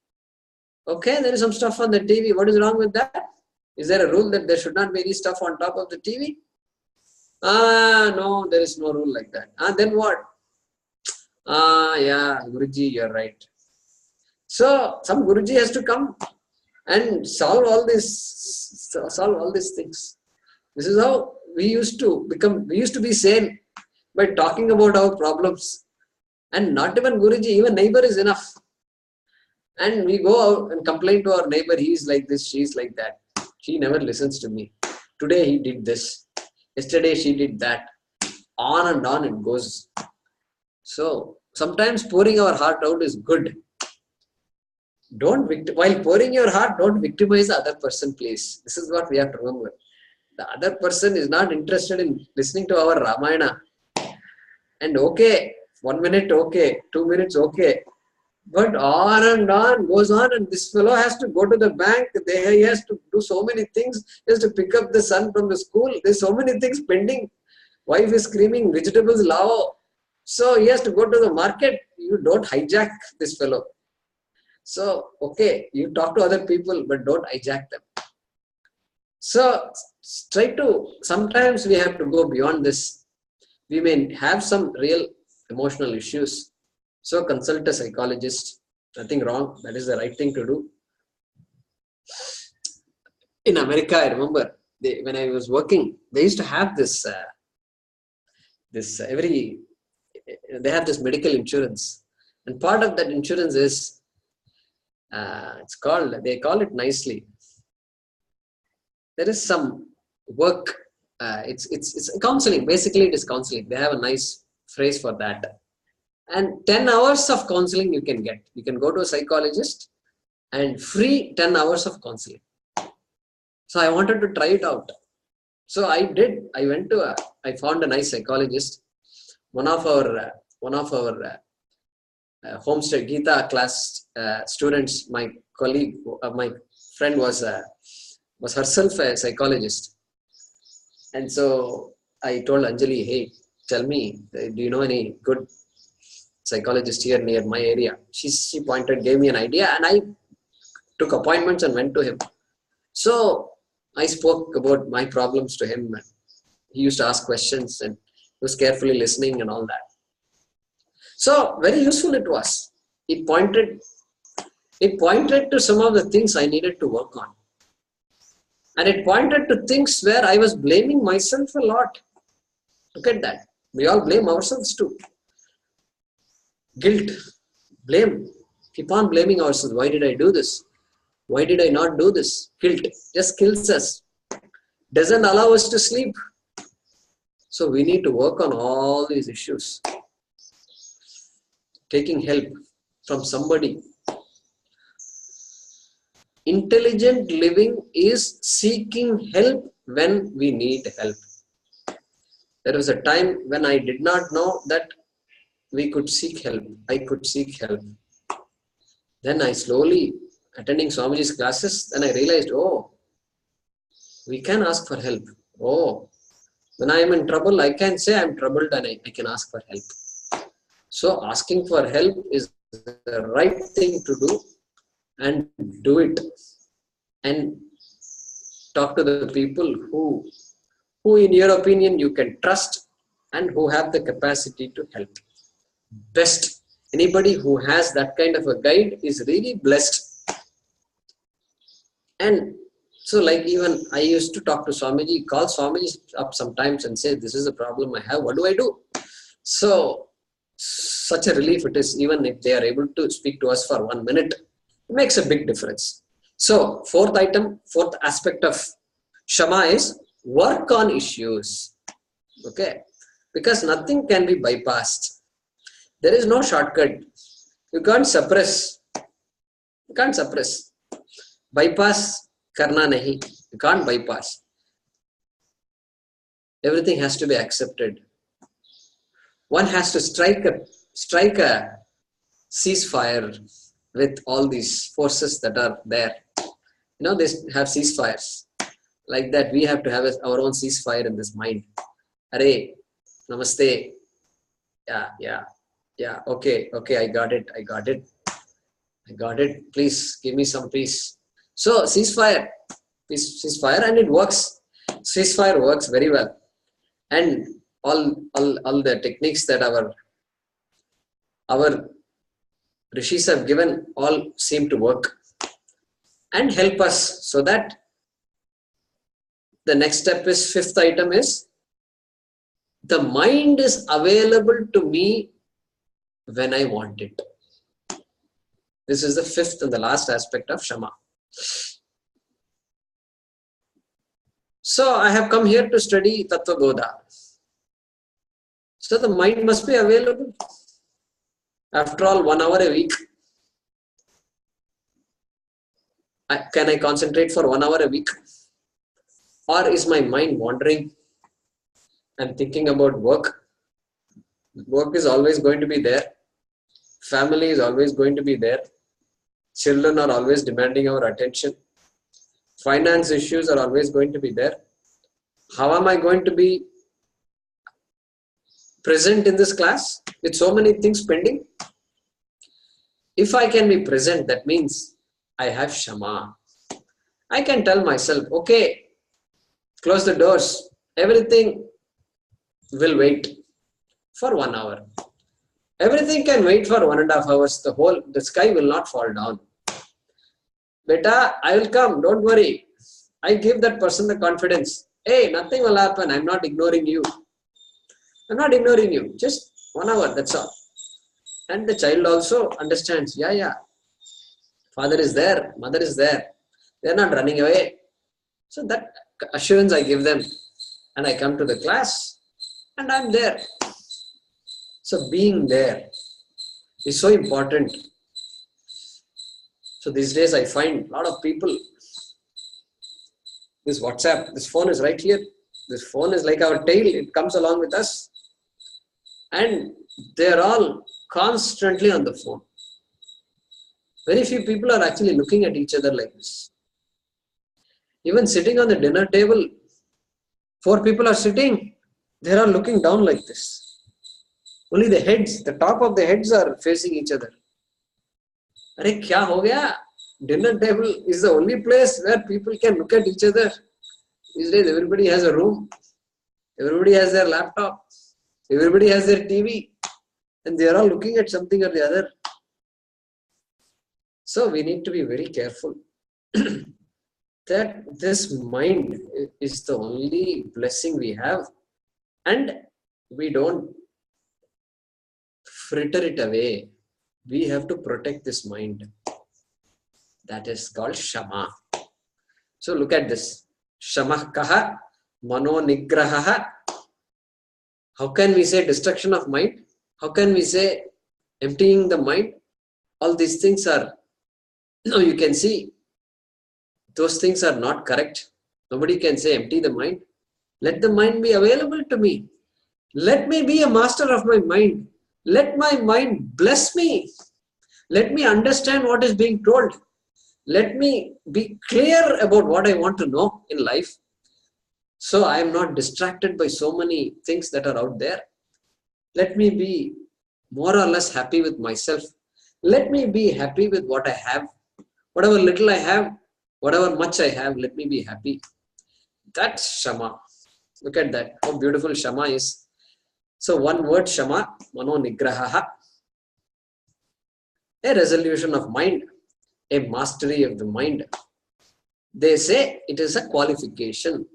Okay, there is some stuff on the TV. What is wrong with that? Is there a rule that there should not be any stuff on top of the TV? No, there is no rule like that. Then what? Yeah, Guruji, you're right. So some Guruji has to come and solve all these things. This is how we used to be sane by talking about our problems. And not even Guruji, even neighbor is enough. And we go out and complain to our neighbor, he is like this, she is like that. She never listens to me. Today he did this. Yesterday she did that. On and on it goes. So sometimes pouring our heart out is good. While pouring your heart, don't victimize the other person, please. This is what we have to remember. The other person is not interested in listening to our Ramayana. And okay, 1 minute okay, 2 minutes okay. But on and on goes on, and this fellow has to go to the bank. He has to do so many things. He has to pick up the son from the school. There's so many things pending. Wife is screaming, vegetables lao. So he has to go to the market. You don't hijack this fellow. So, okay, you talk to other people, but don't hijack them. So, sometimes we have to go beyond this. We may have some real emotional issues. So, consult a psychologist. Nothing wrong. That is the right thing to do. In America, I remember when I was working, they used to have this they have this medical insurance. And part of that insurance is, they call it nicely. There is some work. It's counseling. Basically, it is counseling. They have a nice phrase for that. And 10 hours of counseling you can get. You can go to a psychologist and free 10 hours of counseling. So I wanted to try it out. So I did. I found a nice psychologist. one of our homestead Gita class students, my colleague, my friend was herself a psychologist, and so I told Anjali, hey, tell me, do you know any good psychologist here near my area? She gave me an idea, and I took appointments and went to him. So I spoke about my problems to him, and he used to ask questions, and he was carefully listening and all that. So very useful it was. It pointed to some of the things I needed to work on. And it pointed to things where I was blaming myself a lot. Look at that. We all blame ourselves too. Guilt, blame. Keep on blaming ourselves. Why did I do this? Why did I not do this? Guilt just kills us. Doesn't allow us to sleep. So we need to work on all these issues. Taking help from somebody. Intelligent living is seeking help when we need help. There was a time when I did not know that we could seek help. I could seek help. Then I slowly, attending Swamiji's classes, then I realized, oh, we can ask for help. Oh, when I am in trouble, I can say I am troubled and I can ask for help. So asking for help is the right thing to do, and do it. And talk to the people who in your opinion you can trust and who have the capacity to help. Best. Anybody who has that kind of a guide is really blessed. And so like even I used to talk to Swamiji, call Swamiji up sometimes and say, this is the problem I have, what do I do? So such a relief it is, even if they are able to speak to us for 1 minute, it makes a big difference. So fourth aspect of shama is work on issues. Okay, because nothing can be bypassed. There is no shortcut. You can't suppress. You can't suppress. Bypass karna nahi. You can't bypass. Everything has to be accepted. One has to strike a ceasefire with all these forces that are there. You know, they have ceasefires. Like that, we have to have our own ceasefire in this mind. Arey, namaste. Yeah, okay, I got it. Please give me some peace. So ceasefire, and it works. Ceasefire works very well. And all the techniques that our rishis have given all seem to work and help us, so that the next step is, fifth item is, the mind is available to me when I want it. This is the fifth and the last aspect of shama. So I have come here to study Tattvabodha. So the mind must be available. After all, 1 hour a week. Can I concentrate for 1 hour a week? Or is my mind wandering? I'm thinking about work. Work is always going to be there. Family is always going to be there. Children are always demanding our attention. Finance issues are always going to be there. How am I going to be present in this class with so many things pending? If I can be present, that means I have shama. I can tell myself, okay, close the doors. Everything will wait for 1 hour. Everything can wait for 1.5 hours. The sky will not fall down. Beta, I will come. Don't worry. I give that person the confidence. Hey, nothing will happen. I'm not ignoring you. I'm not ignoring you. Just 1 hour. That's all. And the child also understands. Yeah. Father is there. Mother is there. They're not running away. So that assurance I give them. And I come to the class. And I'm there. So being there is so important. So these days I find a lot of people, this WhatsApp, this phone is right here. This phone is like our tail. It comes along with us. and they are all constantly on the phone. Very few people are actually looking at each other like this. Even sitting on the dinner table, 4 people are sitting, they are looking down like this. Only the heads, the top of the heads are facing each other. Arey, kya ho gaya? Dinner table is the only place where people can look at each other. These days, everybody has a room. Everybody has their laptop. Everybody has their TV. And they are all looking at something or the other. So we need to be very careful that this mind is the only blessing we have, and we don't fritter it away. We have to protect this mind. That is called shama. So look at this. Shama kaha mano nigraha. How can we say destruction of mind? How can we say emptying the mind? All these things are, now you can see, those things are not correct. Nobody can say empty the mind. Let the mind be available to me. Let me be a master of my mind. Let my mind bless me. Let me understand what is being told. Let me be clear about what I want to know in life. So I am not distracted by so many things that are out there. Let me be more or less happy with myself. Let me be happy with what I have. Whatever little I have, whatever much I have, let me be happy. That's shama. Look at that. How beautiful shama is. So one word shama, mano nigraha. A resolution of mind, a mastery of the mind. They say it is a qualification.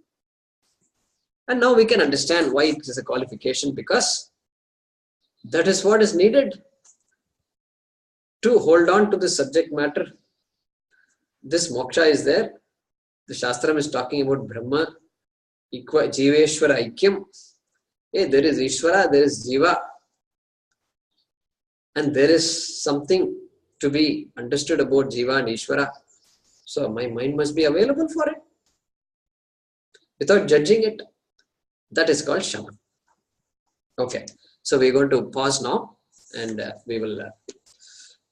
And now we can understand why it is a qualification, because that is what is needed to hold on to the subject matter. This moksha is there. The Shastram is talking about Brahma, Jiveshwara Aikyam. Hey, there is Ishvara, there is Jiva. And there is something to be understood about Jiva and Ishvara. So my mind must be available for it without judging it. That is called shama. Okay, so we're going to pause now and we will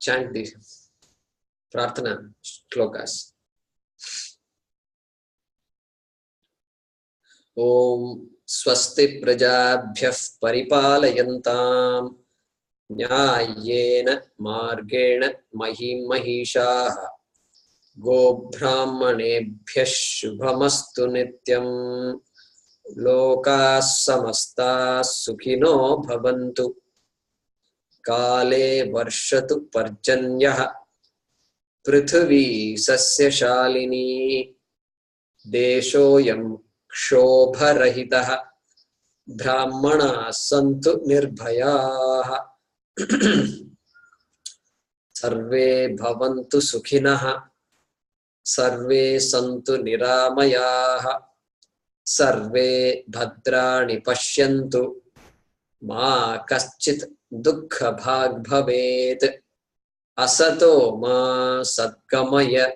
chant the Prarthana shlokas. Om Swasti Prajabhyah Paripalayantam Nyayena Margena Mahim Mahishaha Go Brahmanebhyah Shubhamastu Nityam Loka Samasta Sukhino Bhavantu Kale Varshatu Parjanyah Prithvi Sasya Shalini Deshoyam Kshobarahitah Brahmana Santu Nirbhayaha Sarve Bhavantu Sukhinah Sarve Santu Niramayaha Sarve Bhadrani Pashyantu Ma Kaschit Dukkha Bhag Bhavet Asato Ma Satgamaya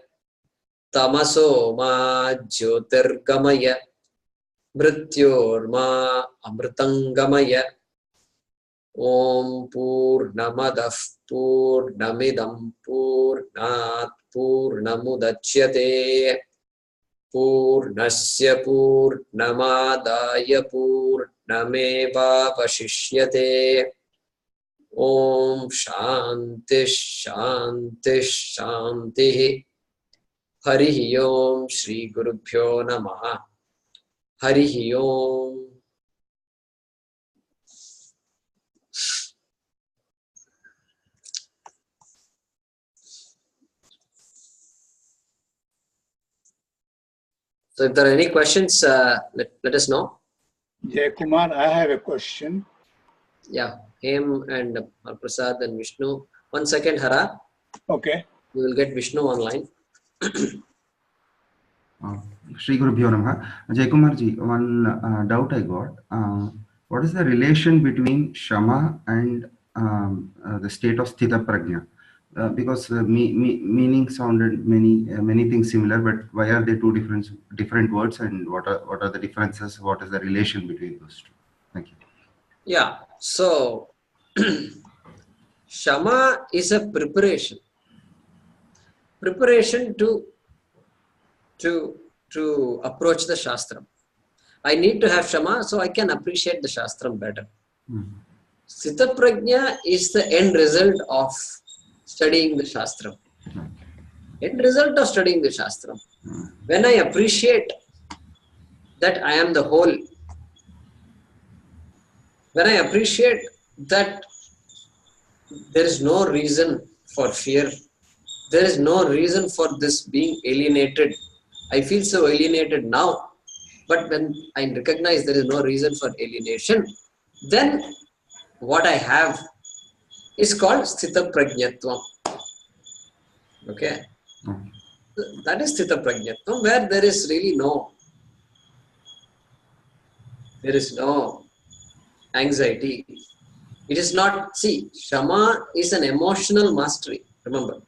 Tamaso Ma Jyotirgamaya Mrityor Ma Amritangamaya Om Purnamadah Purnamidam Purnat Purnamudachyate Purnasya Purnamadaya Purnamevavashishyate Om Shanti Shanti Shanti Harihi Om Shri Gurubhyo Namaha Harihi Om. So if there are any questions, let us know. Jay Kumar, I have a question. Yeah, him and Prasad and Vishnu. 1 second, Hara. Okay. We will get Vishnu online. Shri Gurubhyo Namaha. Jay Kumar ji, one doubt I got. What is the relation between shama and the state of sthita prajna? Because meaning sounded many things similar, but why are they two different words, and what are the differences? What is the relation between those two? Thank you. Yeah. So, shama is a preparation to approach the shastram. I need to have shama so I can appreciate the shastram better. Sthita prajna is the end result of studying the shastram. End result of studying the shastram. When I appreciate that I am the whole, when I appreciate that there is no reason for fear, there is no reason for this being alienated. I feel so alienated now, but when I recognize there is no reason for alienation, then what I have is called sthita prajnatvam. Okay? That is sthita prajnatvam, where there is really there is no anxiety. It is not, see, shama is an emotional mastery, remember.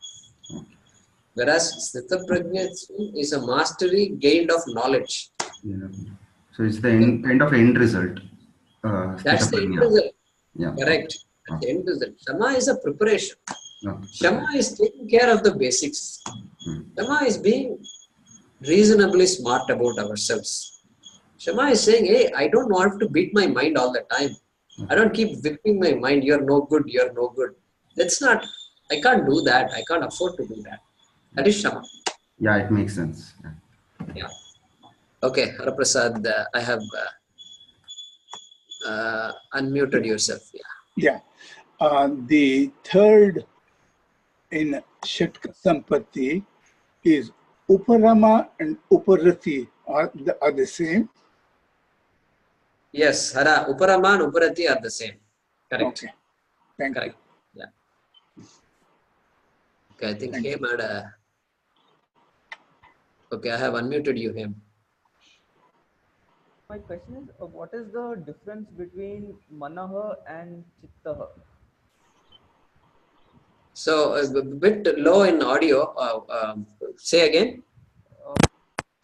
Whereas sthita prajnatvam is a mastery gained of knowledge. Yeah. So it's the kind of end result. That's the end result. Yeah. Correct. That's the end result. Shama is a preparation. Okay. Shama is taking care of the basics. Shama is being reasonably smart about ourselves. Shama is saying, hey, I don't want to beat my mind all the time. I don't keep whipping my mind, you're no good, you're no good. That's not, I can't do that. I can't afford to do that. That is Shama. Yeah, it makes sense. Yeah. Okay, Haraprasad, I have unmuted yourself. Yeah. The third in Shatka Sampatti is Uparama and Uparati are the same. Yes, Hara, Uparama and Uparati are the same. Correct. Okay. Thank Correct. Yeah. Okay, I think Hem had a... Okay, I have unmuted you, Hem. My question is, what is the difference between manaha and chittaha? So, a bit low in audio. Say again.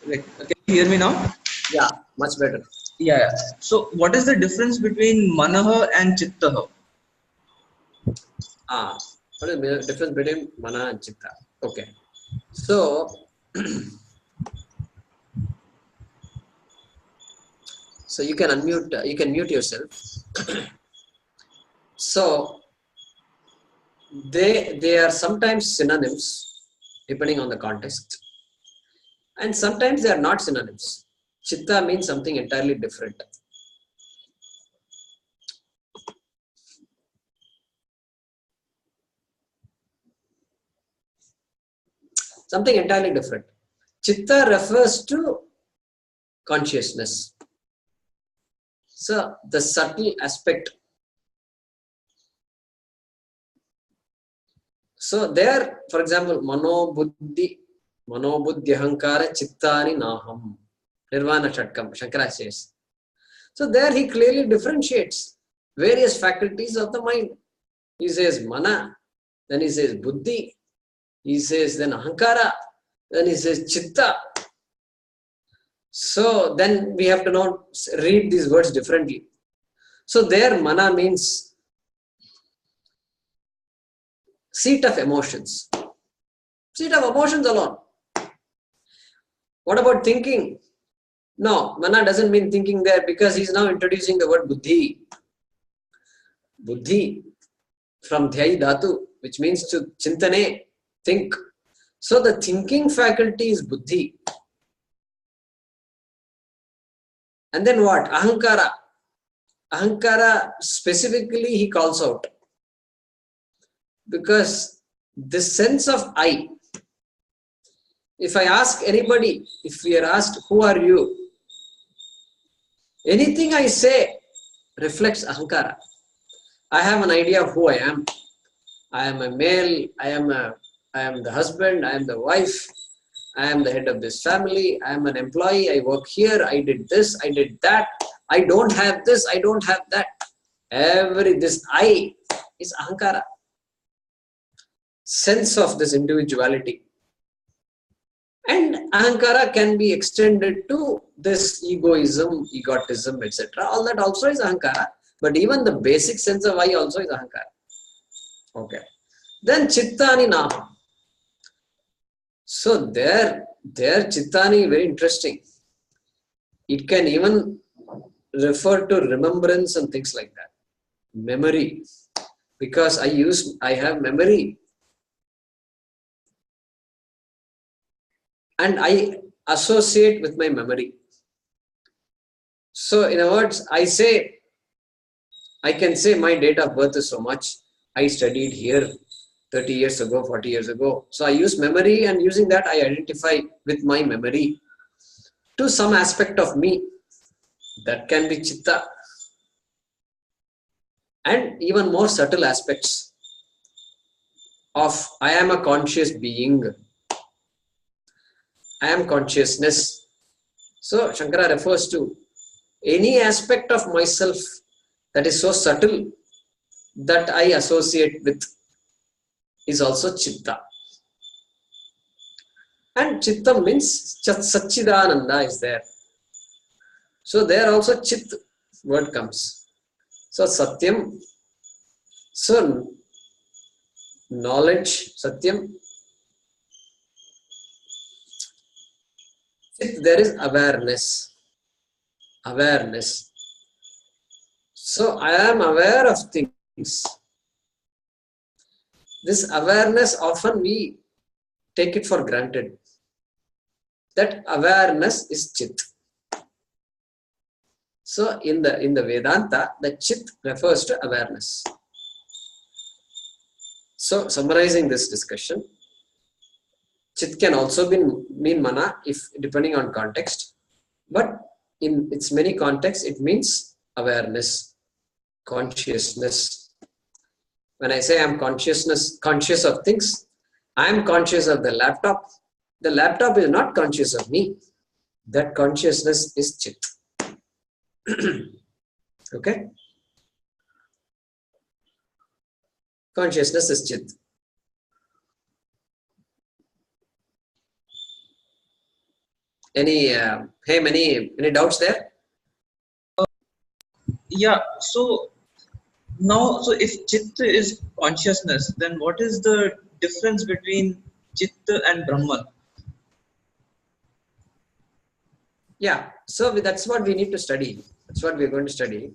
Can you hear me now? Yeah, much better. Yeah. So, what is the difference between manaha and chittaha? What is the difference between mana and chitta? Okay. So, so you can unmute, you can mute yourself. So, they are sometimes synonyms depending on the context, and sometimes they are not synonyms. Chitta means something entirely different. Something entirely different. Chitta refers to consciousness. So, the subtle aspect. So, there, for example, mano buddhi ahankara chittani naham. Nirvana Shatkam, Shankara says. So, there he clearly differentiates various faculties of the mind. He says mana, then he says buddhi, he says then ahankara, then he says chitta. So then we have to now read these words differently. So there mana means seat of emotions. Seat of emotions alone. What about thinking? No, mana doesn't mean thinking there, because he's now introducing the word buddhi. Buddhi from dhyai dhatu, which means to chintane, think. So the thinking faculty is buddhi. And then what? Ahankara. Ahankara specifically he calls out. Because this sense of I, if I ask anybody, if we are asked, who are you? Anything I say reflects ahankara. I have an idea of who I am. I am a male, I am the husband, I am the wife, I am the head of this family, I am an employee, I work here, I did this, I did that, I don't have this, I don't have that. This I is ahankara. Sense of this individuality. And ahankara can be extended to this egoism, egotism, etc. All that also is ahankara. But even the basic sense of I also is ahankara. Okay. Then chittani naha. So there chittani very interesting. It can even refer to remembrance and things like that. Memory. Because I have memory. And I associate with my memory. So in other words, I can say my date of birth is so much. I studied here 30 years ago, 40 years ago. So I use memory, and using that I identify with my memory to some aspect of me. That can be chitta. And even more subtle aspects of I am a conscious being. I am consciousness. So Shankara refers to any aspect of myself that is so subtle that I associate with is also chitta. And chitta means Satchidananda is there. So there also chit word comes. So Satyam. So knowledge, Satyam. Chit, there is awareness. Awareness. So I am aware of things. This awareness, often we take it for granted. That awareness is chit. So in the Vedanta, the chit refers to awareness. So summarizing this discussion, chit can also mean mana if depending on context, but in its many contexts it means awareness, consciousness. When I say I'm conscious of things, I'm conscious of the laptop. The laptop is not conscious of me. That consciousness is chit. Okay? Consciousness is chit. Any doubts there? Yeah, so now, so if Chitta is consciousness, then what is the difference between Chitta and Brahman? Yeah, so that's what we need to study. That's what we're going to study.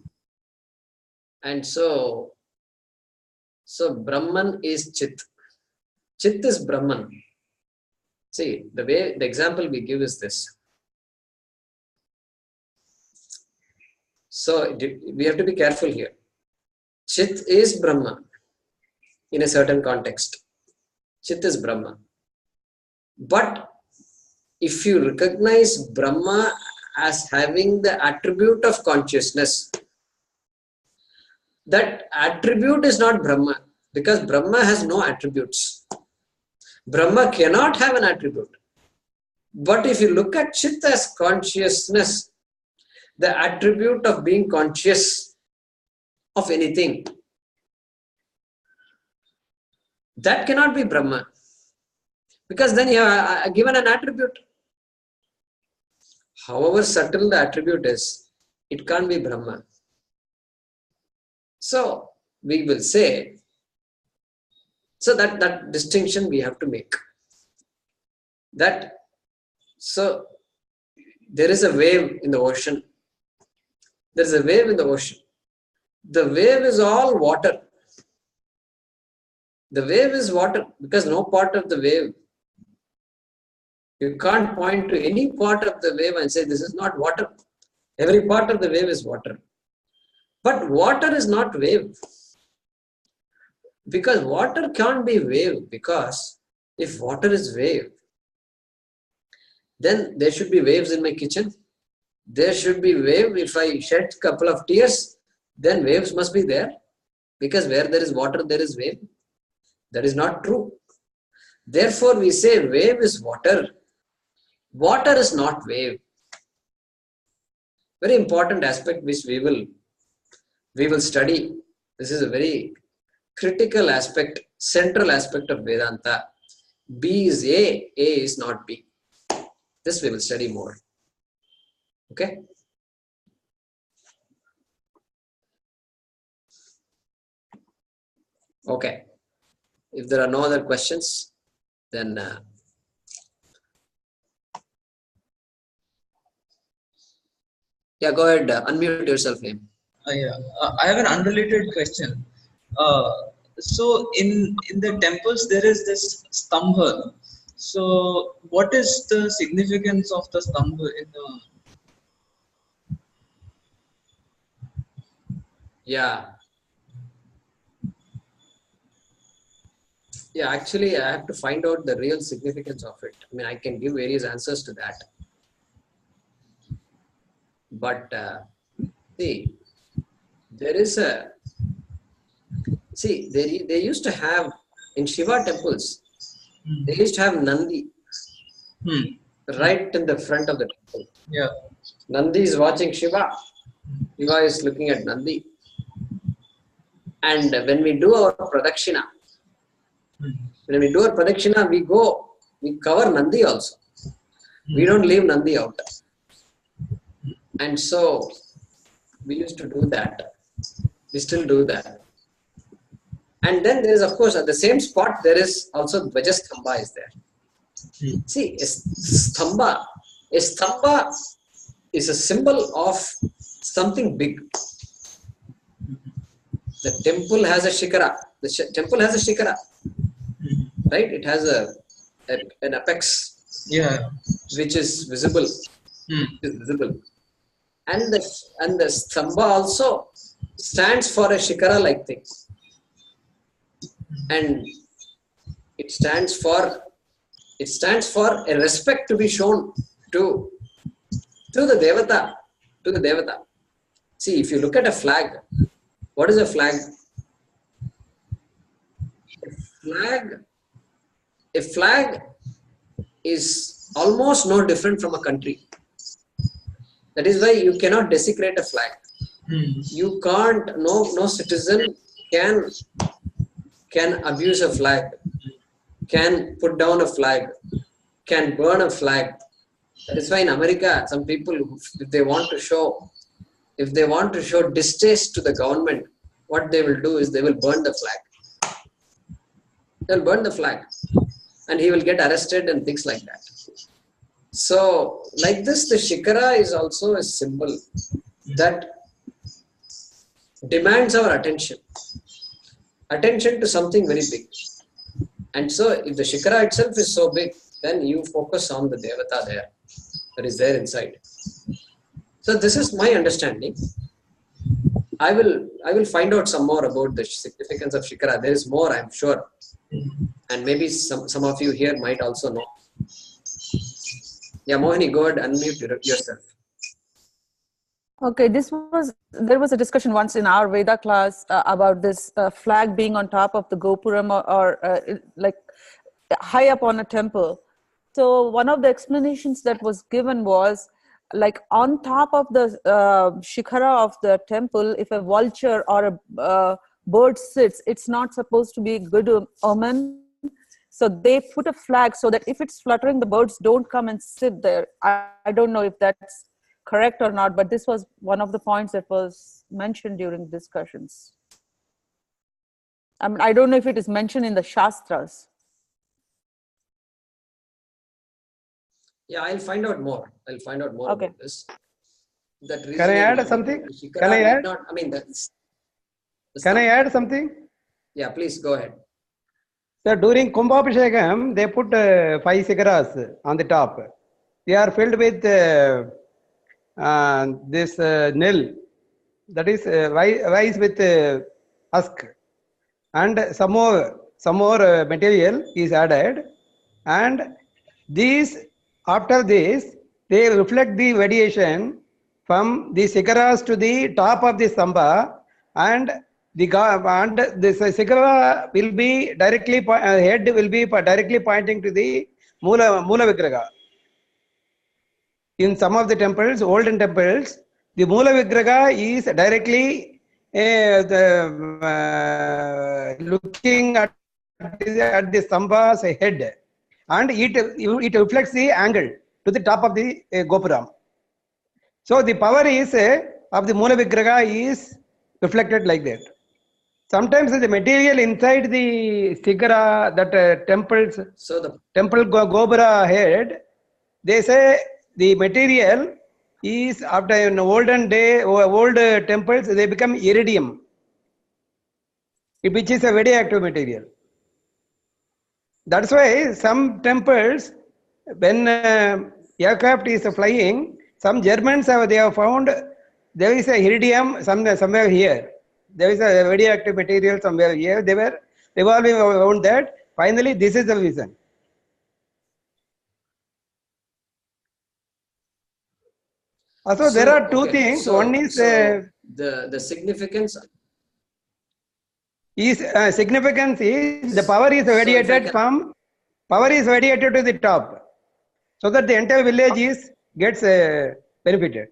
And so Brahman is Chit. Chit is Brahman. See, the example we give is this. So we have to be careful here. Chit is Brahma in a certain context. Chit is Brahma. But if you recognize Brahma as having the attribute of consciousness, that attribute is not Brahma, because Brahma has no attributes. Brahma cannot have an attribute. But if you look at Chit as consciousness, the attribute of being conscious of anything, that cannot be Brahma, because then you are given an attribute. However subtle the attribute is, it can't be Brahma. So we will say, so that distinction we have to make. That, so there is a wave in the ocean. There is a wave in the ocean. The wave is all water. The wave is water because no part of the wave, you can't point to any part of the wave and say this is not water. Every part of the wave is water. But water is not wave. Because water can't be wave, because if water is wave, then there should be waves in my kitchen. There should be wave. If I shed a couple of tears, then waves must be there. Because where there is water, there is wave. That is not true. Therefore, we say wave is water. Water is not wave. Very important aspect which we will study. This is a very critical aspect, central aspect of Vedanta. B is A is not B. This we will study more. Okay? Okay. If there are no other questions, then yeah, go ahead. Unmute yourself, name. Yeah, I have an unrelated question. So in the temples there is this stambha. So what is the significance of the stambha in the? Yeah. Yeah, actually, I have to find out the real significance of it. I mean, I can give various answers to that. But see, there is a, see, they used to have, in Shiva temples, they used to have Nandi right in the front of the temple. Yeah. Nandi is watching Shiva. Shiva is looking at Nandi. And when we do our pradakshina, we cover Nandi also. We don't leave Nandi out. And so we used to do that. We still do that. And then there is, of course, at the same spot, there is also Dvajastambha is there. See, a stambha is a symbol of something big. The temple has a shikara. The temple has a shikara, right? It has an apex, Yeah. which is visible. Is visible, and the stambha also stands for a shikara-like thing, and it stands for a respect to be shown to the devata. See, if you look at a flag, what is a flag? A flag is almost no different from a country. That is why you cannot desecrate a flag. You can't. No citizen can abuse a flag, can put down a flag, can burn a flag. That is why in America, some people, if they want to show distaste to the government, what they will do is they will burn the flag. They'll burn the flag, and he will get arrested and things like that. So, like this, the shikara is also a symbol that demands our attention to something very big. And so, if the shikara itself is so big, then you focus on the devata there, that is there inside. So, this is my understanding. I will find out some more about the significance of shikara. There is more, I'm sure, and maybe some of you here might also know. Yeah, Mohini, go ahead, unmute yourself. Okay, there was a discussion once in our Veda class about this flag being on top of the Gopuram or like high up on a temple. So one of the explanations that was given was like on top of the shikhara of the temple, if a vulture or a bird sits, it's not supposed to be a good omen. So they put a flag so that if it's fluttering, the birds don't come and sit there. I don't know if that's correct or not, but this was one of the points that was mentioned during discussions. I mean, I don't know if it is mentioned in the Shastras. Yeah, I'll find out more. Okay. About this. That Can I add something? Can I add? Can I add something? Yeah, please go ahead. So during Kumbhabhishekam, they put 5 shikaras on the top. They are filled with this nil, that is rice with husk, and some more material is added, and these after this they reflect the radiation from the shikaras to the top of the stambha, and this shikara will be directly head will be directly pointing to the Mula Vigraha. In some of the temples, olden temples, the Mula Vigraha is directly looking at the stambha's head, and it reflects the angle to the top of the Gopuram. So the power is of the Mula Vigraha is reflected like that. sometimes the material inside the Sigara, that temples, So the temple Gobara head, they say the material is after an olden day or old temples, they become iridium, which is a very active material. That's why some temples, when aircraft is flying, some Germans they have found there is a iridium somewhere here. There is a radioactive material somewhere here. They were revolving around that. Finally, this is the reason. Also, there are two things. So, one is the significance significance is the power is radiated from to the top, so that the entire village gets benefited.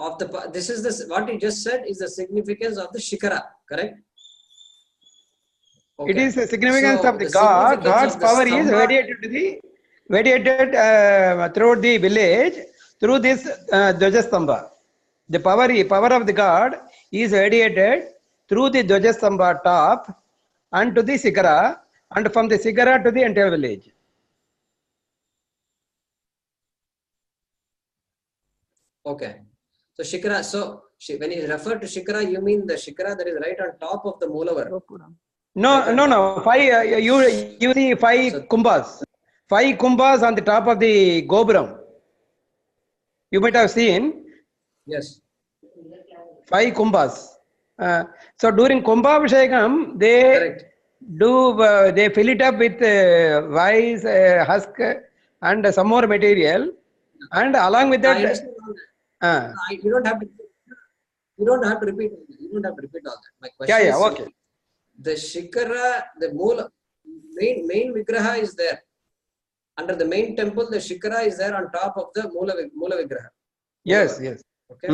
of the this is this what you just said is the significance of the shikara, correct? It is the significance So of the the God. significance God's of the power is stamba- radiated throughout the village through this Dvajastamba. The power of the God is radiated through the Dvajastamba top and to the Sikara, and from the Sikara to the entire village. Okay. So shikara. So when you refer to shikara, you mean the shikara that is right on top of the Mulavar? No. Five. You see five kumbhas. 5 kumbhas on the top of the Gopuram. You might have seen. Yes. 5 kumbhas. So during Kumbhabhishekam, they they fill it up with rice, husk, and some more material, and along with that. You don't have to. You don't have to repeat. You don't have to repeat all that. My question is okay. The shikara, the main vigraha is there. Under the main temple, the shikara is there on top of the Mula vigraha. Yes. Okay.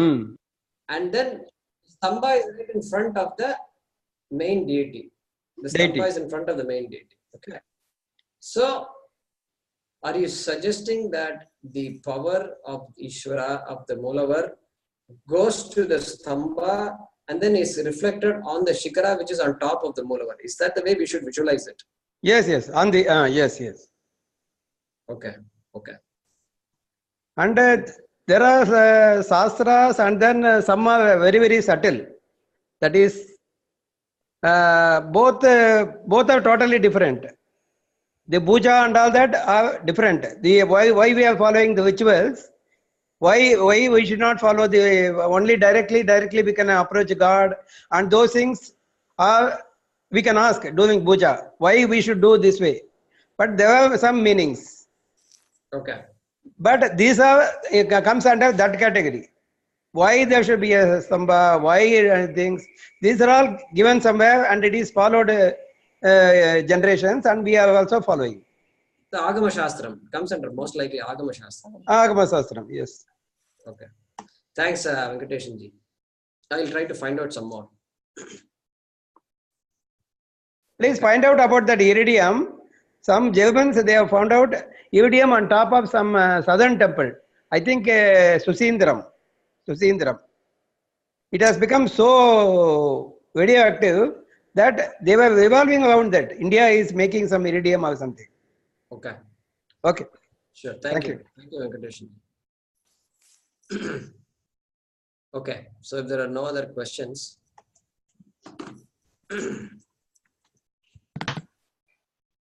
And then stamba is right in front of the main deity. The stamba is in front of the main deity. Okay. So, are you suggesting that the power of Ishvara, of the Mulavar, goes to the stamba and then is reflected on the shikara, which is on top of the Mulavar? Is that the way we should visualize it? Yes. On the yes. Okay. And there are sastras, and then some are very, very subtle. That is, both are totally different. The puja and all that are different. The why we are following the rituals? Why we should not follow the only directly we can approach God, and those things are we can ask during puja. Why we should do this way? But there are some meanings. Okay. But these comes under that category. Why there should be a stamba? Why things? These are all given somewhere, and it is followed generations, and we are also following. The Agama Shastram comes under most likely Agama Shastram. Agama Shastram, yes. Okay. Thanks, Venkateshan ji. I will try to find out some more. Please find out about that iridium. Some Germans, they have found out iridium on top of some southern temple. I think Susindram. It has become so radioactive that they were revolving around that. India is making some iridium or something. Okay. Sure. Thank you. Thank you, Venkateshan. Okay. So if there are no other questions,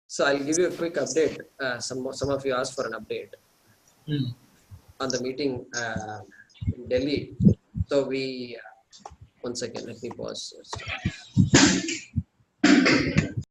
so I'll give you a quick update. Some of you asked for an update on the meeting in Delhi. So we, 1 second, let me pause.